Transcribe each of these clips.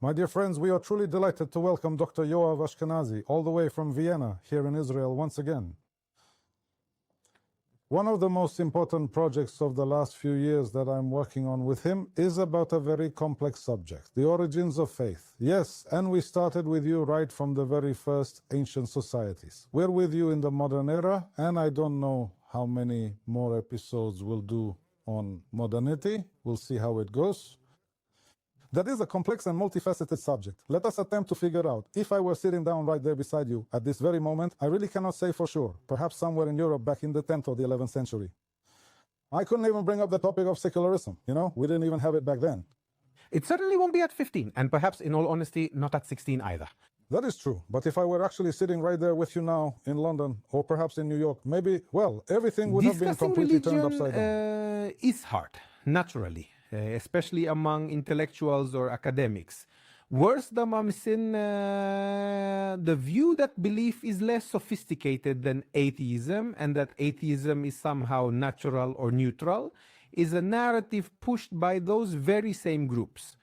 My dear friends, we are truly delighted to welcome Dr. Yoav Ashkenazy, all the way from Vienna, here in Israel once again. One of the most important projects of the last few years that I'm working on with him is about a very complex subject, the origins of faith. Yes, and we started with you right from the very first ancient societies. We're with you in the modern era, and I don't know how many more episodes we'll do on modernity. We'll see how it goes. That is a complex and multifaceted subject. Let us attempt to figure out. If I were sitting down right there beside you at this very moment, I really cannot say for sure. Perhaps somewhere in Europe back in the 10th or the 11th century. I couldn't even bring up the topic of secularism. You know, we didn't even have it back then. It certainly won't be at 15, and perhaps, in all honesty, not at 16 either. That is true. But if I were actually sitting right there with you now in London, or perhaps in New York, maybe, well, everything would have been completely turned upside down. Is hard, naturally. Especially among intellectuals or academics. Worse than the view that belief is less sophisticated than atheism and that atheism is somehow natural or neutral is a narrative pushed by those very same groups.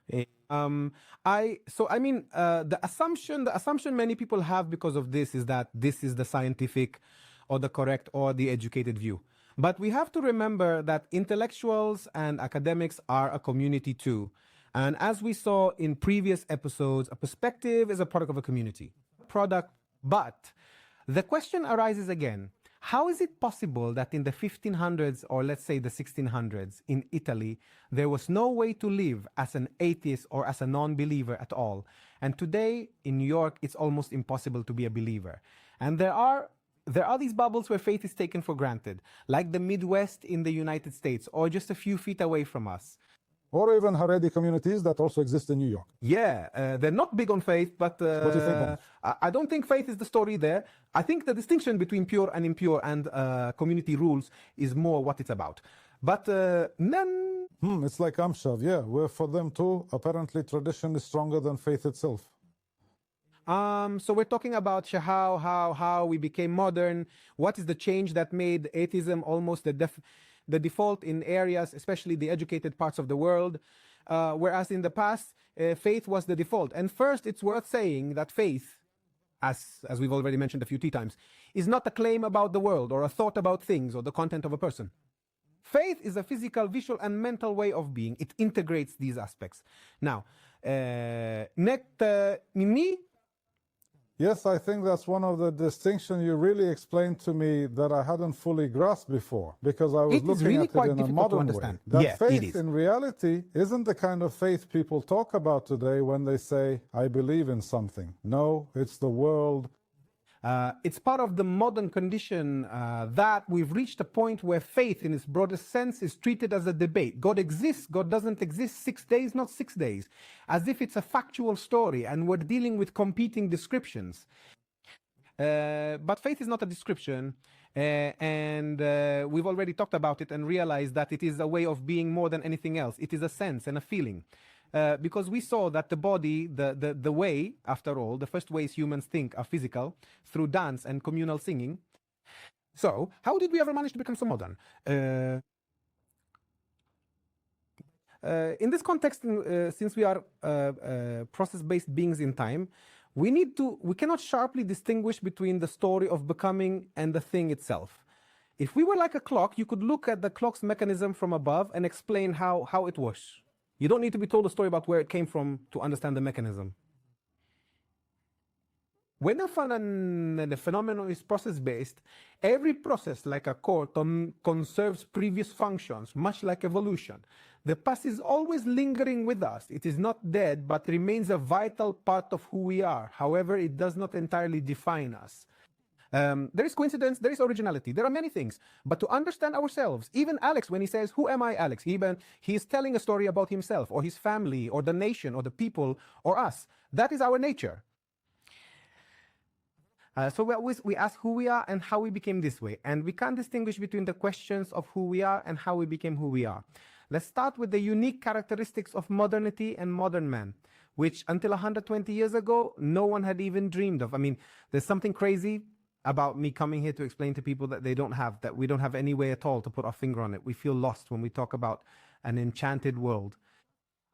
The assumption many people have because of this is that this is the scientific or the correct or the educated view. But we have to remember that intellectuals and academics are a community too. And as we saw in previous episodes, a perspective is a product of a community. But the question arises again, how is it possible that in the 1500s, or let's say the 1600s, in Italy, there was no way to live as an atheist or as a non-believer at all? And today, in New York, it's almost impossible to be a believer. And there are these bubbles where faith is taken for granted, like the Midwest in the United States, or just a few feet away from us. Or even Haredi communities that also exist in New York. Yeah, they're not big on faith, but what do you think? I don't think faith is the story there. I think the distinction between pure and impure and community rules is more what it's about. But none... It's like Amshav, yeah, where for them too, apparently tradition is stronger than faith itself. So we're talking about how we became modern. What is the change that made atheism almost the default in areas, especially the educated parts of the world, whereas in the past, faith was the default. And first, it's worth saying that faith, as we've already mentioned a few times, is not a claim about the world or a thought about things or the content of a person. Faith is a physical, visual, and mental way of being. It integrates these aspects. Now, yes, I think that's one of the distinctions you really explained to me that I hadn't fully grasped before, because I was looking at it in a modern way. That faith in reality isn't the kind of faith people talk about today when they say, I believe in something. No, it's the world. It's part of the modern condition that we've reached a point where faith in its broadest sense is treated as a debate. God exists, God doesn't exist, 6 days, not 6 days, as if it's a factual story and we're dealing with competing descriptions. But faith is not a description, and we've already talked about it and realized that it is a way of being more than anything else. It is a sense and a feeling. Because we saw that the body, the way, after all, the first ways humans think are physical, through dance and communal singing. So, how did we ever manage to become so modern? In this context, since we are process-based beings in time, we cannot sharply distinguish between the story of becoming and the thing itself. If we were like a clock, you could look at the clock's mechanism from above and explain how it was. You don't need to be told a story about where it came from to understand the mechanism. When a phenomenon is process-based, every process, like a core, conserves previous functions, much like evolution. The past is always lingering with us. It is not dead, but remains a vital part of who we are. However, it does not entirely define us. There is coincidence, there is originality, there are many things. But to understand ourselves, even Alex, when he says, who am I, Alex? He is telling a story about himself, or his family, or the nation, or the people, or us. That is our nature. So we ask who we are and how we became this way. And we can't distinguish between the questions of who we are and how we became who we are. Let's start with the unique characteristics of modernity and modern man, which until 120 years ago, no one had even dreamed of. I mean, there's something crazy about me coming here to explain to people that we don't have any way at all to put our finger on it. We feel lost when we talk about an enchanted world.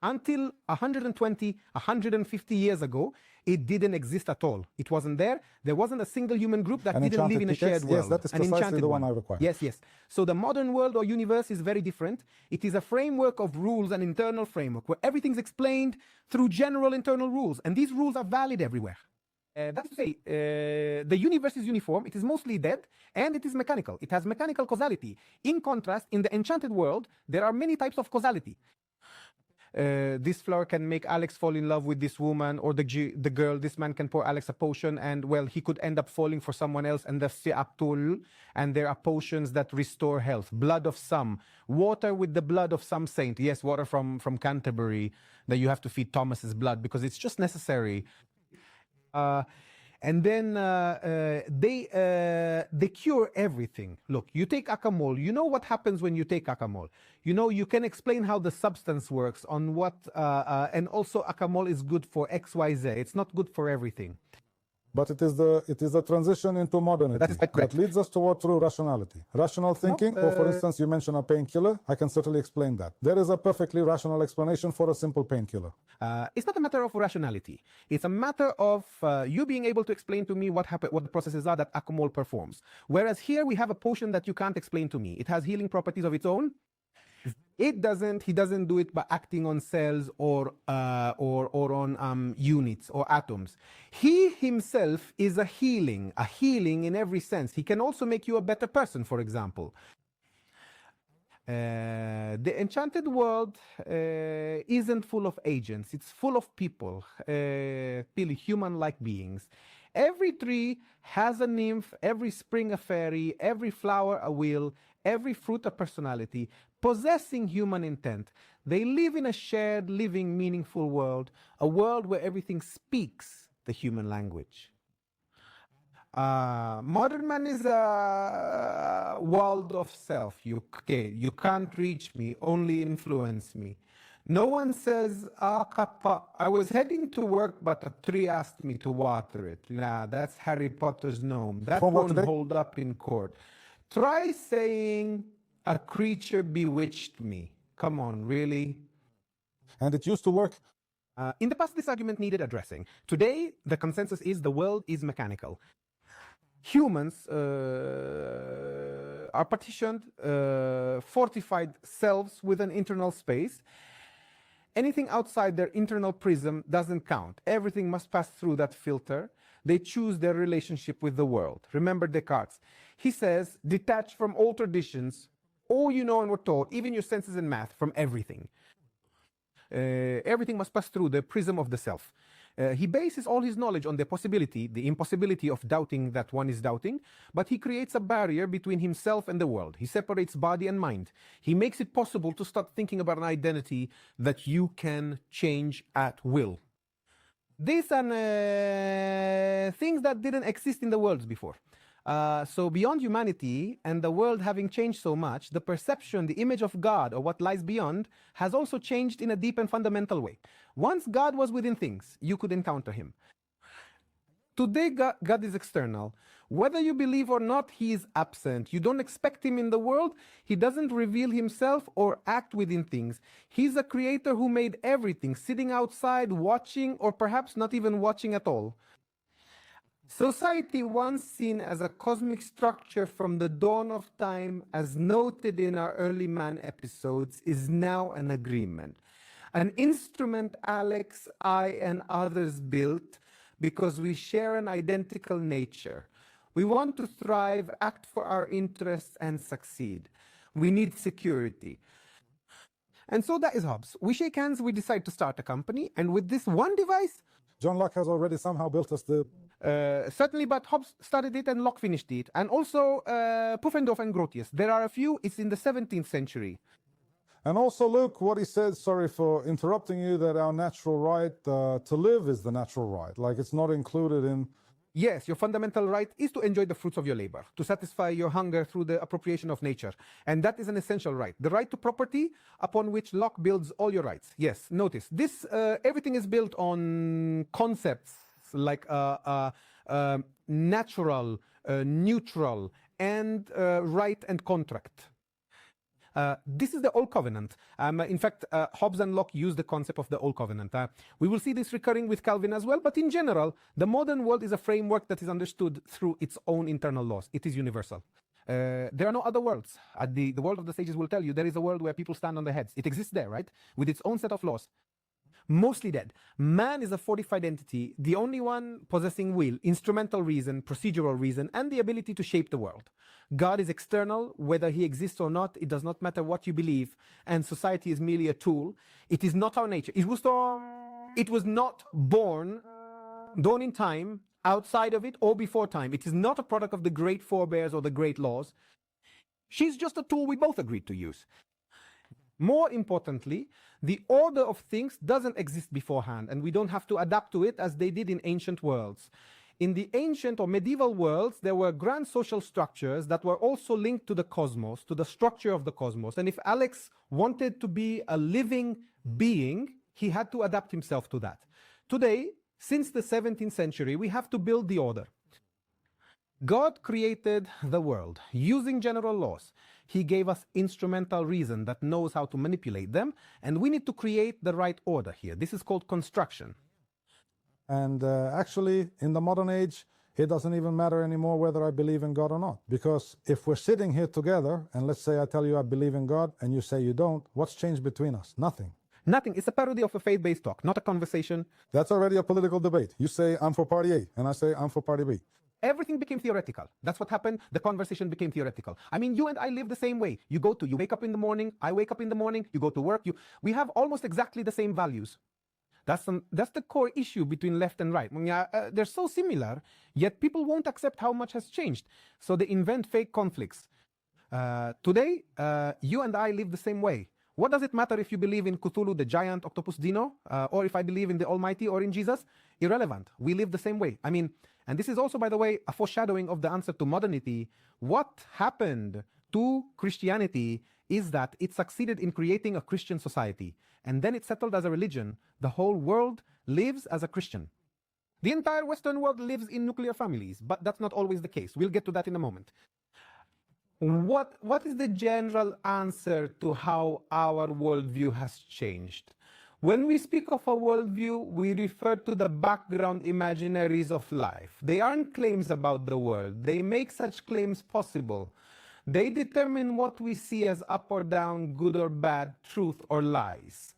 Until 120, 150 years ago, it didn't exist at all. It wasn't there. There wasn't a single human group that didn't live in a shared world. Yes, that is precisely the one I require. Yes, yes. So the modern world or universe is very different. It is a framework of rules, an internal framework, where everything's explained through general internal rules. And these rules are valid everywhere. That's to say, the universe is uniform, it is mostly dead, and it is mechanical. It has mechanical causality. In contrast, in the enchanted world, there are many types of causality. This flower can make Alex fall in love with this woman, or the girl. This man can pour Alex a potion, and well, he could end up falling for someone else. And and there are potions that restore health. Blood of some, water with the blood of some saint. Yes, water from Canterbury that you have to feed Thomas's blood because it's just necessary. And then they cure everything. Look, you take acamol. You know what happens when you take acamol. You know, you can explain how the substance works on what, and also acamol is good for X, Y, Z. It's not good for everything. But it is the transition into modernity that leads us toward true rationality. Rational thinking, or for instance, you mentioned a painkiller, I can certainly explain that. There is a perfectly rational explanation for a simple painkiller. It's not a matter of rationality. It's a matter of you being able to explain to me what the processes are that acamol performs. Whereas here we have a potion that you can't explain to me. It has healing properties of its own. He doesn't do it by acting on cells or on units or atoms. He himself is a healing in every sense. He can also make you a better person, for example. The enchanted world isn't full of agents. It's full of people, really human-like beings. Every tree has a nymph, every spring a fairy, every flower a will, every fruit a personality, possessing human intent. They live in a shared, living, meaningful world, a world where everything speaks the human language. Modern man is a world of self. You can't reach me, only influence me. No one says, I was heading to work, but a tree asked me to water it. Nah, that's Harry Potter's gnome. That won't hold up in court. Try saying, a creature bewitched me. Come on, really? And it used to work. In the past, this argument needed addressing. Today, the consensus is the world is mechanical. Humans are partitioned, fortified selves with an internal space. Anything outside their internal prism doesn't count. Everything must pass through that filter. They choose their relationship with the world. Remember Descartes. He says, detach from all traditions, all you know and were taught, even your senses and math, from everything. Everything must pass through the prism of the self. He bases all his knowledge on the possibility, the impossibility of doubting that one is doubting, but he creates a barrier between himself and the world. He separates body and mind. He makes it possible to start thinking about an identity that you can change at will. These are things that didn't exist in the worlds before. So beyond humanity and the world having changed so much, the perception, the image of God or what lies beyond has also changed in a deep and fundamental way. Once God was within things, you could encounter him. Today, God is external. Whether you believe or not, he is absent. You don't expect him in the world. He doesn't reveal himself or act within things. He's a creator who made everything, sitting outside, watching, or perhaps not even watching at all. Society, once seen as a cosmic structure from the dawn of time, as noted in our early man episodes, is now an agreement. An instrument Alex, I, and others built because we share an identical nature. We want to thrive, act for our interests, and succeed. We need security. And so that is Hobbes. We shake hands, we decide to start a company, and with this one device, John Locke has already somehow built us the... certainly, but Hobbes started it and Locke finished it. And also Pufendorf and Grotius. There are a few, it's in the 17th century. And also, Luke, what he said, sorry for interrupting you, that our natural right to live is the natural right. Like, it's not included in... Yes, your fundamental right is to enjoy the fruits of your labor, to satisfy your hunger through the appropriation of nature. And that is an essential right. The right to property upon which Locke builds all your rights. Yes, notice, this everything is built on concepts like natural, neutral, and right and contract. This is the Old Covenant. In fact, Hobbes and Locke use the concept of the Old Covenant. We will see this recurring with Calvin as well, but in general, the modern world is a framework that is understood through its own internal laws. It is universal. There are no other worlds. The world of the sages will tell you there is a world where people stand on their heads. It exists there, right? With its own set of laws. Mostly dead. Man is a fortified entity, the only one possessing will, instrumental reason, procedural reason, and the ability to shape the world. God is external, whether he exists or not, it does not matter what you believe, and society is merely a tool. It is not our nature. It was not born in time, outside of it, or before time. It is not a product of the great forebears or the great laws. She's just a tool we both agreed to use. More importantly, the order of things doesn't exist beforehand, and we don't have to adapt to it as they did in ancient worlds. In the ancient or medieval worlds, there were grand social structures that were also linked to the cosmos, to the structure of the cosmos. And if Alex wanted to be a living being, he had to adapt himself to that. Today, since the 17th century, we have to build the order. God created the world using general laws. He gave us instrumental reason that knows how to manipulate them, and we need to create the right order here. This is called construction. And actually, in the modern age, it doesn't even matter anymore whether I believe in God or not. Because if we're sitting here together, and let's say I tell you I believe in God, and you say you don't, what's changed between us? Nothing. Nothing. It's a parody of a faith-based talk, not a conversation. That's already a political debate. You say I'm for party A, and I say I'm for party B. Everything became theoretical. That's what happened. The conversation became theoretical. I mean, you and I live the same way. You wake up in the morning, I wake up in the morning, you go to work, we have almost exactly the same values. That's the core issue between left and right. They're so similar, yet people won't accept how much has changed. So they invent fake conflicts. Today, you and I live the same way. What does it matter if you believe in Cthulhu, the giant octopus dino, or if I believe in the Almighty or in Jesus? Irrelevant. We live the same way. I mean, and this is also, by the way, a foreshadowing of the answer to modernity. What happened to Christianity is that it succeeded in creating a Christian society, and then it settled as a religion. The whole world lives as a Christian. The entire Western world lives in nuclear families, but that's not always the case. We'll get to that in a moment. What is the general answer to how our worldview has changed? When we speak of a worldview, we refer to the background imaginaries of life. They aren't claims about the world. They make such claims possible. They determine what we see as up or down, good or bad, truth or lies.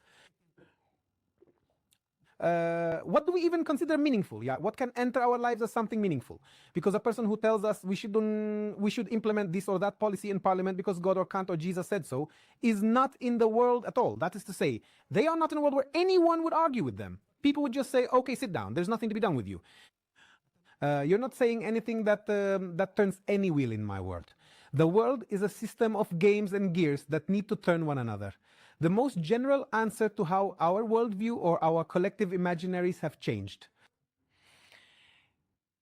What do we even consider meaningful? Yeah, what can enter our lives as something meaningful? Because a person who tells us we should implement this or that policy in parliament because God or Kant or Jesus said so is not in the world at all. That is to say, they are not in a world where anyone would argue with them. People would just say, okay, sit down. There's nothing to be done with you. You're not saying anything that turns any wheel in my world. The world is a system of games and gears that need to turn one another. The most general answer to how our worldview or our collective imaginaries have changed.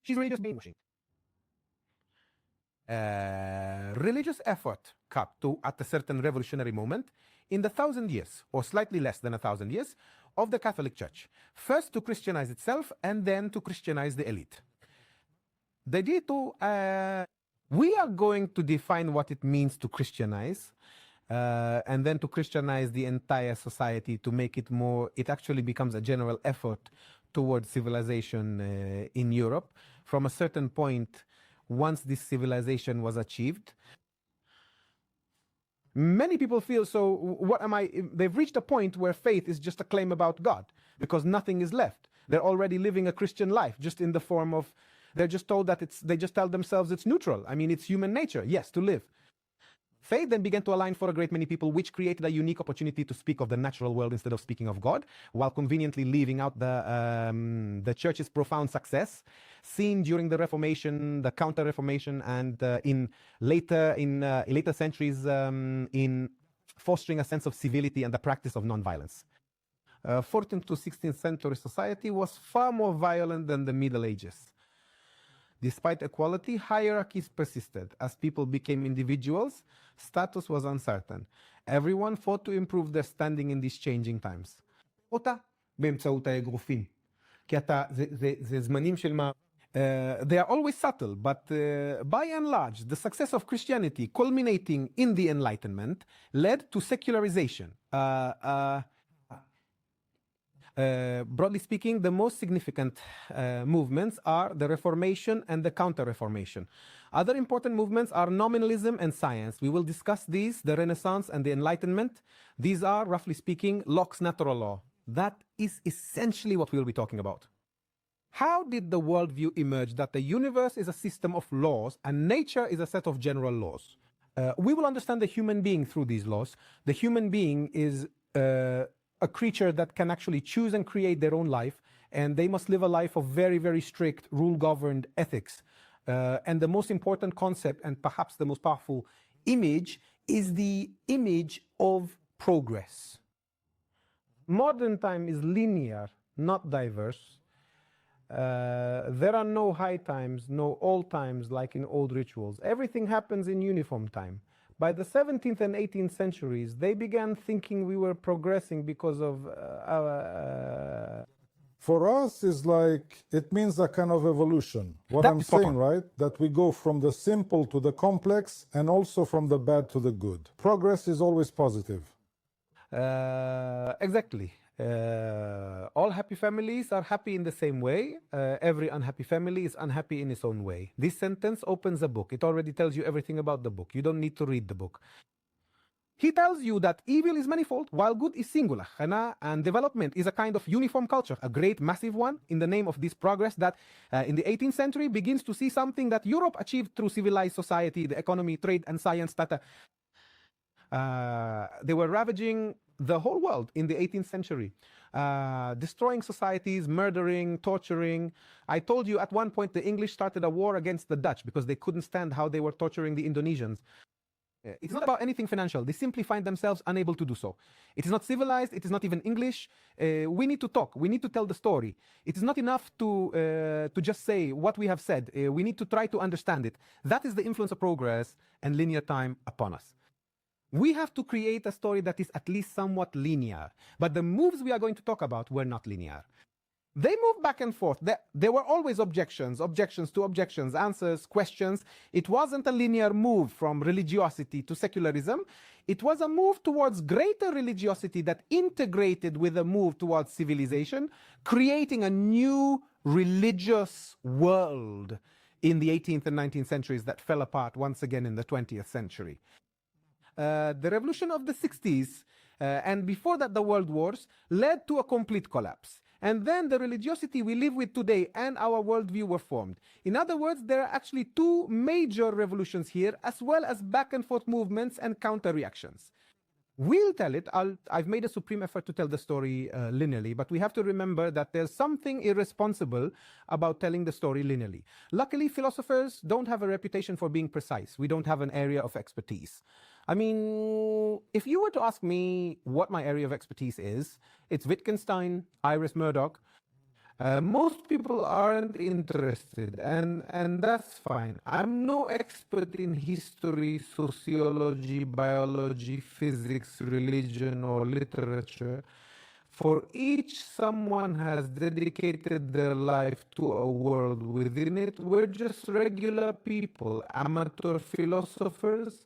She's religious brainwashing. Religious effort cut to at a certain revolutionary moment in the 1,000 years, or slightly less than 1,000 years, of the Catholic Church. First to Christianize itself, and then to Christianize the elite. The idea to we are going to define what it means to Christianize, and then to Christianize the entire society to make it more, it actually becomes a general effort towards civilization in Europe. From a certain point, once this civilization was achieved, many people feel, so they've reached a point where faith is just a claim about God, because nothing is left. They're already living a Christian life, just in the form of, they're just told that they just tell themselves it's neutral. I mean, it's human nature, yes, to live. Faith then began to align for a great many people, which created a unique opportunity to speak of the natural world instead of speaking of God, while conveniently leaving out the church's profound success, seen during the Reformation, the Counter-Reformation, and in later centuries in fostering a sense of civility and the practice of non-violence. 14th to 16th century society was far more violent than the Middle Ages. Despite equality, hierarchies persisted. As people became individuals, status was uncertain. Everyone fought to improve their standing in these changing times. אותה באמצעות האגרופים. כי זה זמנים של מה... They are always subtle, but by and large, the success of Christianity, culminating in the Enlightenment, led to secularization. Broadly speaking, the most significant movements are the Reformation and the Counter-Reformation. Other important movements are nominalism and science. We will discuss these, the Renaissance and the Enlightenment. These are, roughly speaking, Locke's natural law. That is essentially what we will be talking about. How did the worldview emerge that the universe is a system of laws and nature is a set of general laws? We will understand the human being through these laws. The human being is a creature that can actually choose and create their own life, and they must live a life of very, very strict, rule-governed ethics. And the most important concept, and perhaps the most powerful image, is the image of progress. Modern time is linear, not diverse. There are no high times, no old times like in old rituals. Everything happens in uniform time. By the 17th and 18th centuries, they began thinking we were progressing because of For us, it's like, it means a kind of evolution. What That I'm is spot saying, on. right? That we go from the simple to the complex and also from the bad to the good. Progress is always positive. Exactly. All happy families are happy in the same way. Every unhappy family is unhappy in its own way. This sentence opens a book. It already tells you everything about the book. You don't need to read the book. He tells you that evil is manifold, while good is singular. And development is a kind of uniform culture, a great, massive one, in the name of this progress that in the 18th century begins to see something that Europe achieved through civilized society, the economy, trade, and science that they were ravaging the whole world in the 18th century, destroying societies, murdering, torturing. I told you at one point the English started a war against the Dutch because they couldn't stand how they were torturing the Indonesians. It's not about anything financial. They simply find themselves unable to do so. It is not civilized. It is not even English. We need to talk. We need to tell the story. It is not enough to just say what we have said. We need to try to understand it. That is the influence of progress and linear time upon us. We have to create a story that is at least somewhat linear. But the moves we are going to talk about were not linear. They moved back and forth. There were always objections, objections to objections, answers, questions. It wasn't a linear move from religiosity to secularism. It was a move towards greater religiosity that integrated with a move towards civilization, creating a new religious world in the 18th and 19th centuries that fell apart once again in the 20th century. The revolution of the 60s and before that the world wars led to a complete collapse. And then the religiosity we live with today and our worldview were formed. In other words, there are actually two major revolutions here, as well as back and forth movements and counter reactions. We'll tell it. I've made a supreme effort to tell the story linearly, but we have to remember that there's something irresponsible about telling the story linearly. Luckily, philosophers don't have a reputation for being precise. We don't have an area of expertise. I mean, if you were to ask me what my area of expertise is, it's Wittgenstein, Iris Murdoch. Most people aren't interested, and that's fine. I'm no expert in history, sociology, biology, physics, religion, or literature. For each, someone has dedicated their life to a world within it. We're just regular people, amateur philosophers.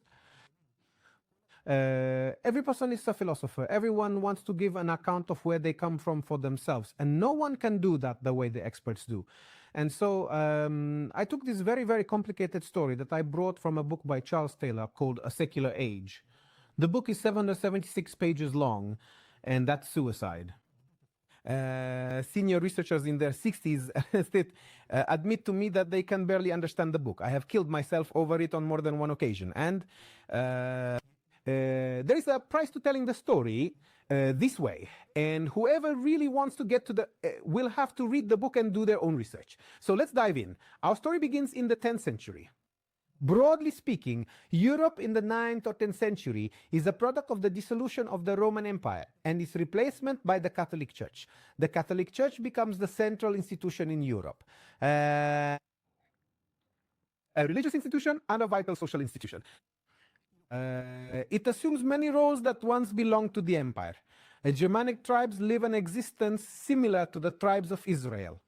Every person is a philosopher. Everyone wants to give an account of where they come from for themselves, and no one can do that the way the experts do. And so I took this very, very complicated story that I brought from a book by Charles Taylor called A Secular Age. The book is 776 pages long, and that's suicide. Senior researchers in their 60s admit to me that they can barely understand the book. I have killed myself over it on more than one occasion. And there is a price to telling the story this way, and whoever really wants to get to the will have to read the book and do their own research. So let's dive in. Our story begins in the 10th century. Broadly speaking, Europe in the 9th or 10th century is a product of the dissolution of the Roman Empire and its replacement by the Catholic Church. The Catholic Church becomes the central institution in Europe. A religious institution and a vital social institution. It assumes many roles that once belonged to the empire. Germanic tribes live an existence similar to the tribes of Israel.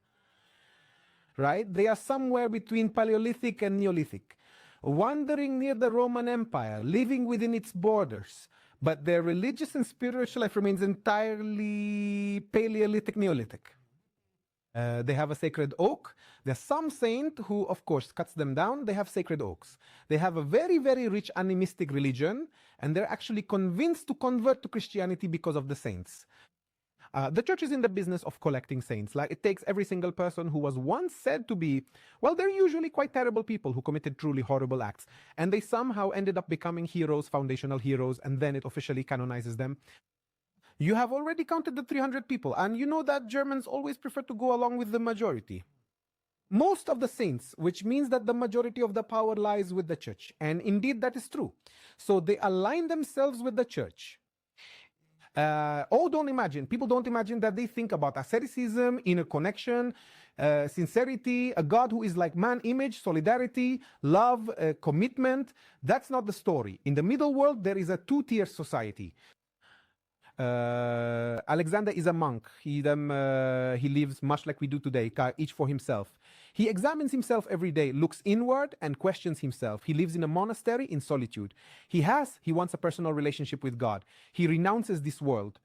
right? They are somewhere between Paleolithic and Neolithic, wandering near the Roman Empire, living within its borders. But their religious and spiritual life remains entirely Paleolithic, Neolithic. They have a sacred oak. There's some saint who, of course, cuts them down. They have sacred oaks. They have a very, very rich animistic religion, and they're actually convinced to convert to Christianity because of the saints. The church is in the business of collecting saints. Like, it takes every single person who was once said to be, well, they're usually quite terrible people who committed truly horrible acts, and they somehow ended up becoming heroes, foundational heroes, and then it officially canonizes them. You have already counted the 300 people, and you know that Germans always prefer to go along with the majority. Most of the saints, which means that the majority of the power lies with the church, and indeed that is true. So they align themselves with the church. People don't imagine that they think about asceticism, inner connection, sincerity, a God who is like man image, solidarity, love, commitment. That's not the story. In the middle world, there is a two-tier society. Alexander is a monk. He lives much like we do today, each for himself. He examines himself every day, looks inward and questions himself. He lives in a monastery in solitude. He wants a personal relationship with God. He renounces this world.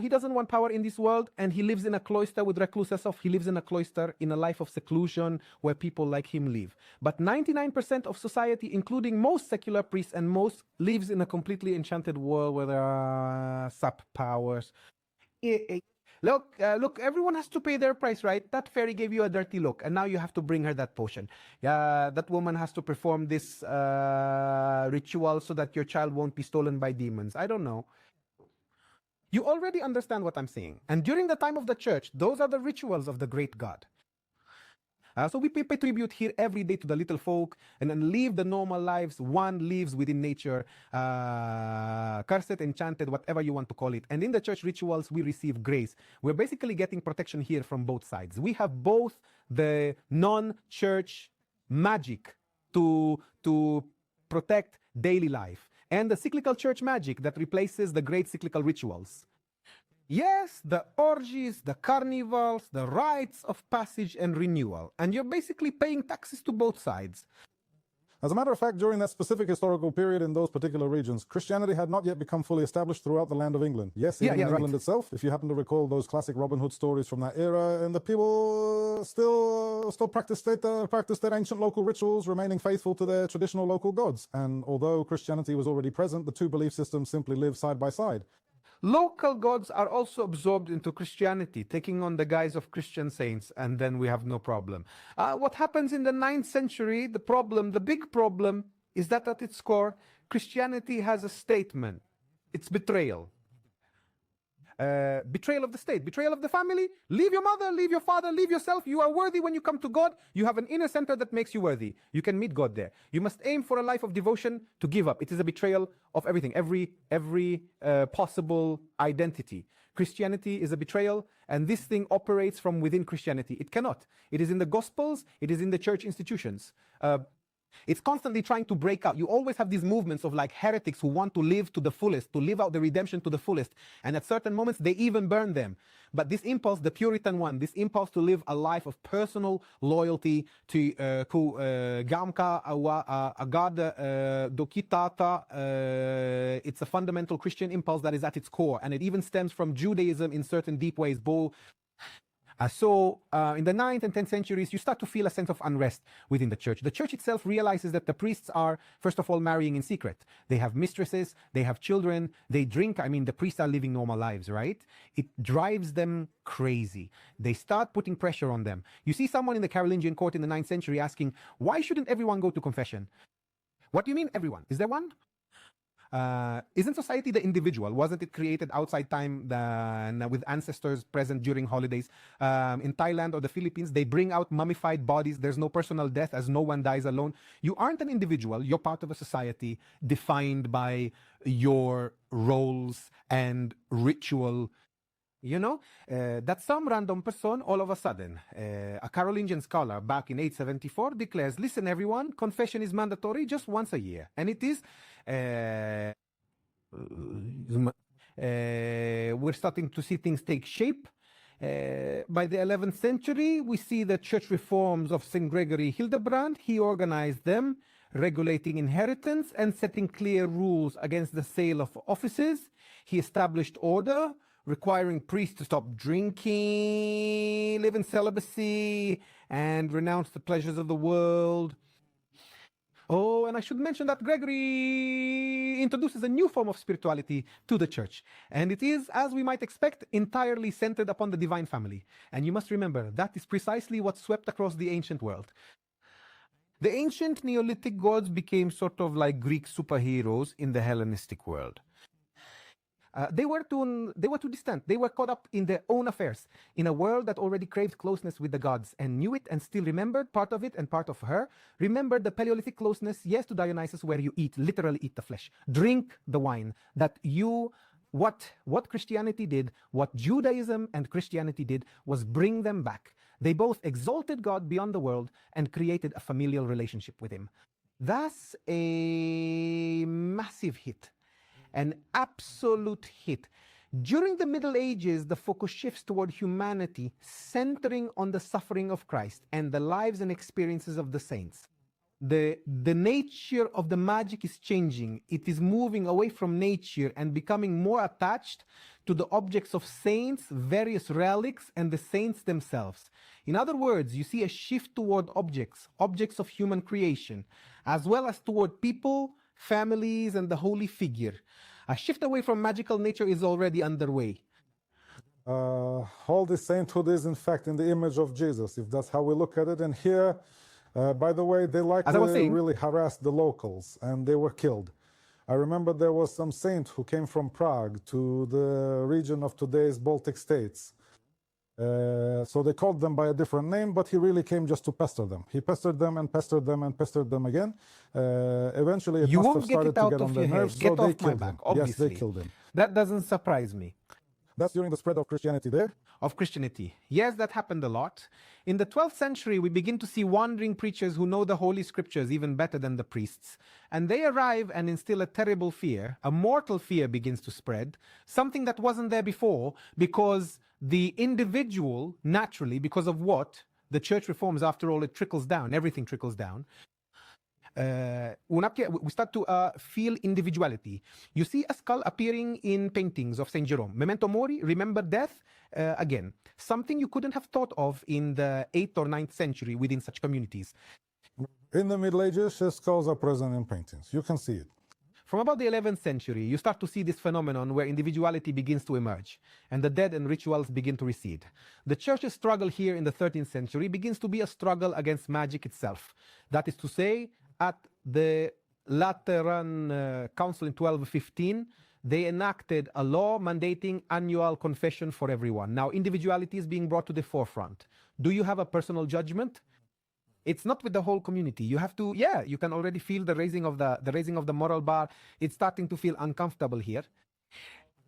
He doesn't want power in this world, and he lives in a cloister with recluses. He lives in a cloister in a life of seclusion where people like him live. But 99% of society, including most secular priests and most, lives in a completely enchanted world where there are sub powers. Look, everyone has to pay their price, right? That fairy gave you a dirty look, and now you have to bring her that potion. That woman has to perform this ritual so that your child won't be stolen by demons. I don't know. You already understand what I'm saying. And during the time of the church, those are the rituals of the great God. So we pay tribute here every day to the little folk and then live the normal lives. One lives within nature, cursed, enchanted, whatever you want to call it. And in the church rituals, we receive grace. We're basically getting protection here from both sides. We have both the non-church magic to protect daily life and the cyclical church magic that replaces the great cyclical rituals. Yes, the orgies, the carnivals, the rites of passage and renewal. And you're basically paying taxes to both sides. As a matter of fact, during that specific historical period in those particular regions, Christianity had not yet become fully established throughout the land of England. Yes, even in England itself, if you happen to recall those classic Robin Hood stories from that era, and the people still practiced their ancient local rituals, remaining faithful to their traditional local gods. And although Christianity was already present, the two belief systems simply lived side by side. Local gods are also absorbed into Christianity, taking on the guise of Christian saints, and then we have no problem. What happens in the 9th century, the big problem, is that at its core, Christianity has a statement. It's betrayal. Betrayal of the state, betrayal of the family. Leave your mother, leave your father, leave yourself. You are worthy when you come to God. You have an inner center that makes you worthy. You can meet God there. You must aim for a life of devotion to give up. It is a betrayal of everything, every possible identity. Christianity is a betrayal, and this thing operates from within Christianity. It cannot. It is in the Gospels. It is in the church institutions. It's constantly trying to break out. You always have these movements of like heretics who want to live to the fullest, to live out the redemption to the fullest. And at certain moments, they even burn them. But this impulse, the Puritan one, this impulse to live a life of personal loyalty to Gamka Agad Dokitata, it's a fundamental Christian impulse that is at its core. And it even stems from Judaism in certain deep ways. In the 9th and 10th centuries, you start to feel a sense of unrest within the church. The church itself realizes that the priests are, first of all, marrying in secret. They have mistresses, they have children, they drink. I mean, the priests are living normal lives, right? It drives them crazy. They start putting pressure on them. You see someone in the Carolingian court in the 9th century asking, why shouldn't everyone go to confession? What do you mean, everyone? Is there one? Isn't society the individual? Wasn't it created outside time with ancestors present during holidays? In Thailand or the Philippines, they bring out mummified bodies. There's no personal death as no one dies alone. You aren't an individual. You're part of a society defined by your roles and ritual. You know, that some random person all of a sudden, a Carolingian scholar back in 874 declares, listen everyone, confession is mandatory just once a year. And it is, we're starting to see things take shape. By the 11th century, we see the church reforms of St. Gregory Hildebrand. He organized them, regulating inheritance and setting clear rules against the sale of offices. He established order, requiring priests to stop drinking, live in celibacy, and renounce the pleasures of the world. Oh, and I should mention that Gregory introduces a new form of spirituality to the church. And it is, as we might expect, entirely centered upon the divine family. And you must remember, that is precisely what swept across the ancient world. The ancient Neolithic gods became sort of like Greek superheroes in the Hellenistic world. They were too distant. They were caught up in their own affairs, in a world that already craved closeness with the gods and knew it and still remembered part of it and part of her. Remembered the Paleolithic closeness, yes, to Dionysus, where you eat, literally eat the flesh, drink the wine. That what Christianity did, what Judaism and Christianity did, was bring them back. They both exalted God beyond the world and created a familial relationship with him. That's a massive hit. An absolute hit. During the Middle Ages, the focus shifts toward humanity, centering on the suffering of Christ and the lives and experiences of the saints. The nature of the magic is changing. It is moving away from nature and becoming more attached to the objects of saints, various relics, and the saints themselves. In other words, you see a shift toward objects of human creation, as well as toward people, families, and the holy figure. A shift away from magical nature is already underway. All this sainthood is, in fact, in the image of Jesus, if that's how we look at it. And here, by the way, they likely really harassed the locals, and they were killed. I remember there was some saint who came from Prague to the region of today's Baltic states. So they called them by a different name, but he really came just to pester them. He pestered them and pestered them and pestered them again. Eventually, it must have started to get on their nerves, so they killed him. Yes, they killed him. That doesn't surprise me. That's during the spread of Christianity there? Of Christianity. Yes, that happened a lot. In the 12th century, we begin to see wandering preachers who know the Holy Scriptures even better than the priests. And they arrive and instill a terrible fear. A mortal fear begins to spread, something that wasn't there before, because the individual, naturally, because of what? The church reforms, after all, it trickles down. Everything trickles down. We start to feel individuality. You see a skull appearing in paintings of Saint Jerome. Memento mori, remember death. Again, something you couldn't have thought of in the 8th or 9th century within such communities. In the Middle Ages, skulls are present in paintings. You can see it. From about the 11th century, you start to see this phenomenon where individuality begins to emerge and the dead and rituals begin to recede. The church's struggle here in the 13th century begins to be a struggle against magic itself. That is to say, at the Lateran Council in 1215, they enacted a law mandating annual confession for everyone. Now, individuality is being brought to the forefront. Do you have a personal judgment? It's not with the whole community. You have to, you can already feel the raising of the moral bar. It's starting to feel uncomfortable here.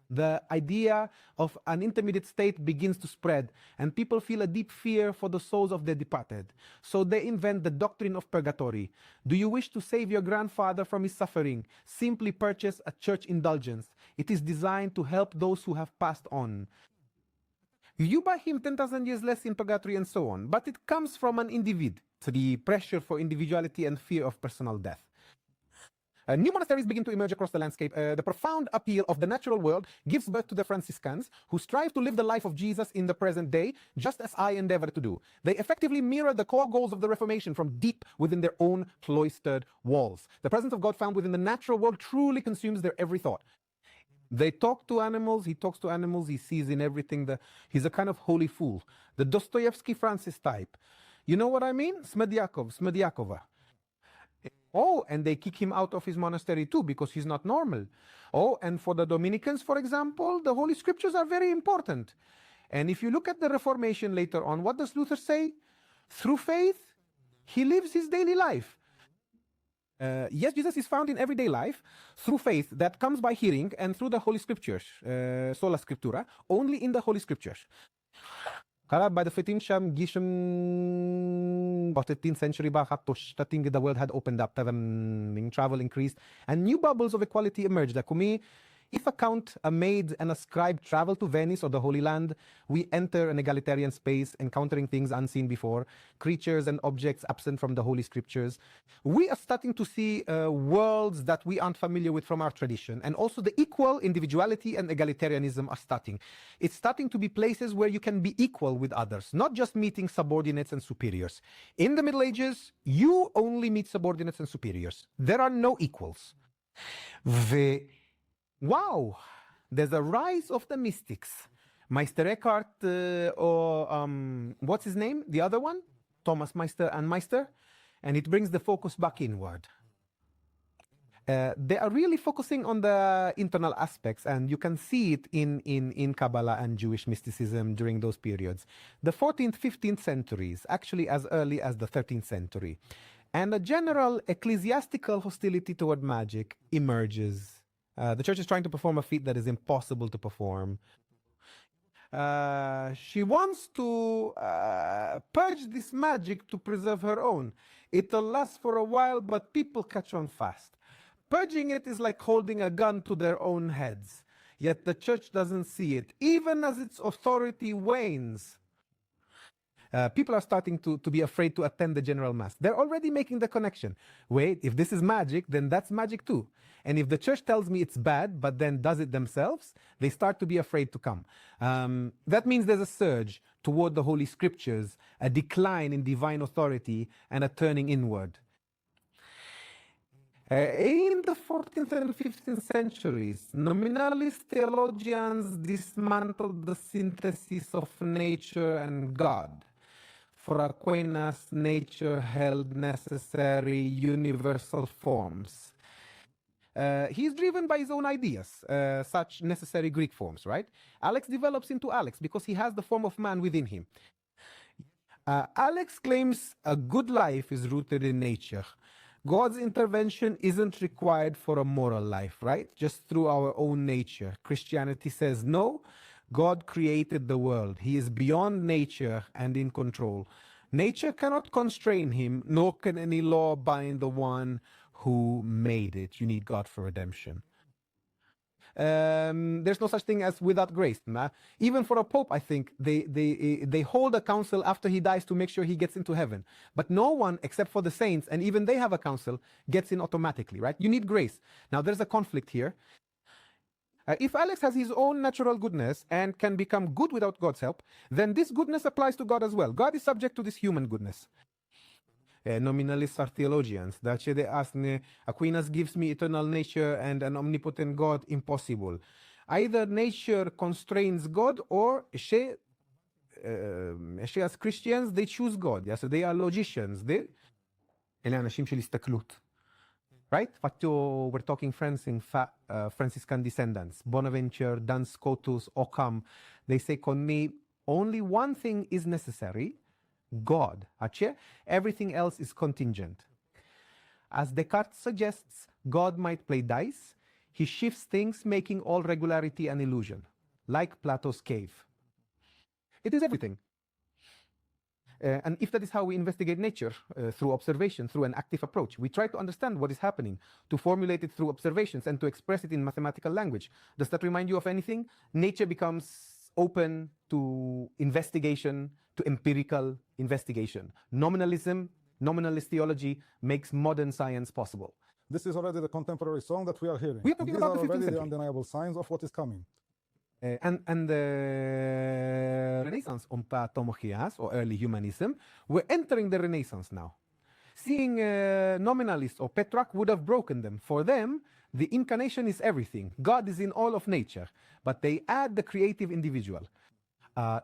The idea of an intermediate state begins to spread, and people feel a deep fear for the souls of the departed. So they invent the doctrine of purgatory. Do you wish to save your grandfather from his suffering? Simply purchase a church indulgence. It is designed to help those who have passed on. You buy him 10,000 years less in purgatory and so on, but it comes from an individual. So the pressure for individuality and fear of personal death. New monasteries begin to emerge across the landscape. The profound appeal of the natural world gives birth to the Franciscans, who strive to live the life of Jesus in the present day, just as I endeavor to do. They effectively mirror the core goals of the Reformation from deep within their own cloistered walls. The presence of God found within the natural world truly consumes their every thought. They talk to animals, he talks to animals, he sees in everything. He's a kind of holy fool. The Dostoevsky Francis type. You know what I mean? Smediakova. Oh, and they kick him out of his monastery too because he's not normal. Oh, and for the Dominicans, for example, the Holy Scriptures are very important. And if you look at the Reformation later on, what does Luther say? Through faith, he lives his daily life. Yes, Jesus is found in everyday life through faith that comes by hearing and through the Holy Scriptures, sola scriptura, only in the Holy Scriptures. By the 15th century, the world had opened up, travel increased, and new bubbles of equality emerged. If a count, a maid, and a scribe travel to Venice or the Holy Land, we enter an egalitarian space, encountering things unseen before, creatures and objects absent from the Holy Scriptures. We are starting to see worlds that we aren't familiar with from our tradition. And also the equal individuality and egalitarianism are starting. It's starting to be places where you can be equal with others, not just meeting subordinates and superiors. In the Middle Ages, you only meet subordinates and superiors. There are no equals. Wow, there's a rise of the mystics. Meister Eckhart, or what's his name? The other one? Thomas Meister and Meister. And it brings the focus back inward. They are really focusing on the internal aspects, and you can see it in Kabbalah and Jewish mysticism during those periods. The 14th, 15th centuries, actually as early as the 13th century. And a general ecclesiastical hostility toward magic emerges. The church is trying to perform a feat that is impossible to perform. She wants to purge this magic to preserve her own. It'll last for a while, but people catch on fast. Purging it is like holding a gun to their own heads. Yet the church doesn't see it, even as its authority wanes. People are starting to be afraid to attend the general mass. They're already making the connection. Wait, if this is magic, then that's magic too. And if the church tells me it's bad, but then does it themselves, they start to be afraid to come. That means there's a surge toward the Holy Scriptures, a decline in divine authority, and a turning inward. In the 14th and 15th centuries, nominalist theologians dismantled the synthesis of nature and God. For Aquinas, nature held necessary universal forms. He's driven by his own ideas, such necessary Greek forms, right? Alex develops into Alex because he has the form of man within him. Alex claims a good life is rooted in nature. God's intervention isn't required for a moral life, right? Just through our own nature. Christianity says no. God created the world. He is beyond nature and in control. Nature cannot constrain him, nor can any law bind the one who made it. You need God for redemption. There's no such thing as without grace. Even for a pope, I think, they hold a council after he dies to make sure he gets into heaven. But no one, except for the saints, and even they have a council, gets in automatically, right? You need grace. Now, there's a conflict here. If Alex has his own natural goodness and can become good without God's help, then this goodness applies to God as well. God is subject to this human goodness. Nominalists are theologians. De aceea de asne, Aquinas gives me eternal nature and an omnipotent God, impossible. Either nature constrains God, or as Christians, they choose God. Yeah? So they are logicians. Ele aנשים של הסתכלות. Right? We're talking Franciscan descendants. Bonaventure, Duns Scotus, Occam. They say, con me, only one thing is necessary, God. Everything else is contingent. As Descartes suggests, God might play dice. He shifts things, making all regularity an illusion, like Plato's cave. It is everything. And if that is how we investigate nature, through observation, through an active approach, we try to understand what is happening, to formulate it through observations, and to express it in mathematical language. Does that remind you of anything? Nature becomes open to investigation, to empirical investigation. Nominalism, nominalist theology makes modern science possible. This is already the contemporary song that we are hearing. We are talking These about are the 15th already the century. undeniable signs of what is coming. And the Renaissance or early humanism, we're entering the Renaissance now. Seeing nominalists or Petrarch would have broken them. For them, the incarnation is everything. God is in all of nature, but they add the creative individual.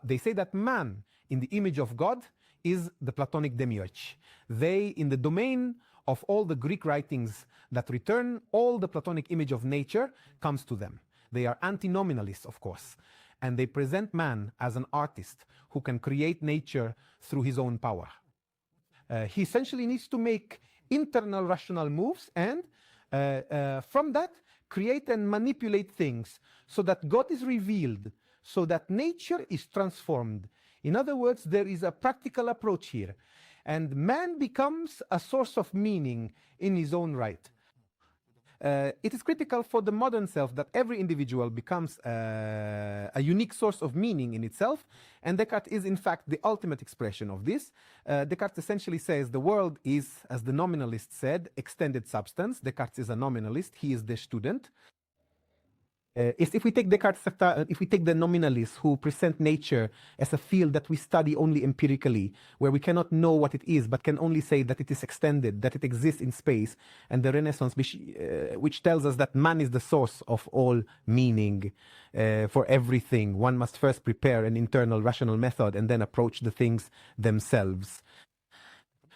They say that man, in the image of God, is the Platonic demiurge. They, in the domain of all the Greek writings that return all the Platonic image of nature, comes to them. They are anti-nominalists, of course, and they present man as an artist who can create nature through his own power. He essentially needs to make internal rational moves and from that create and manipulate things so that God is revealed, so that nature is transformed. In other words, there is a practical approach here, and man becomes a source of meaning in his own right. It is critical for the modern self that every individual becomes a unique source of meaning in itself, and Descartes is in fact the ultimate expression of this. Descartes essentially says the world is, as the nominalist said, extended substance. Descartes is a nominalist, he is the student. If we take Descartes, if we take the nominalists who present nature as a field that we study only empirically, where we cannot know what it is, but can only say that it is extended, that it exists in space, and the Renaissance, which tells us that man is the source of all meaning for everything, one must first prepare an internal rational method and then approach the things themselves.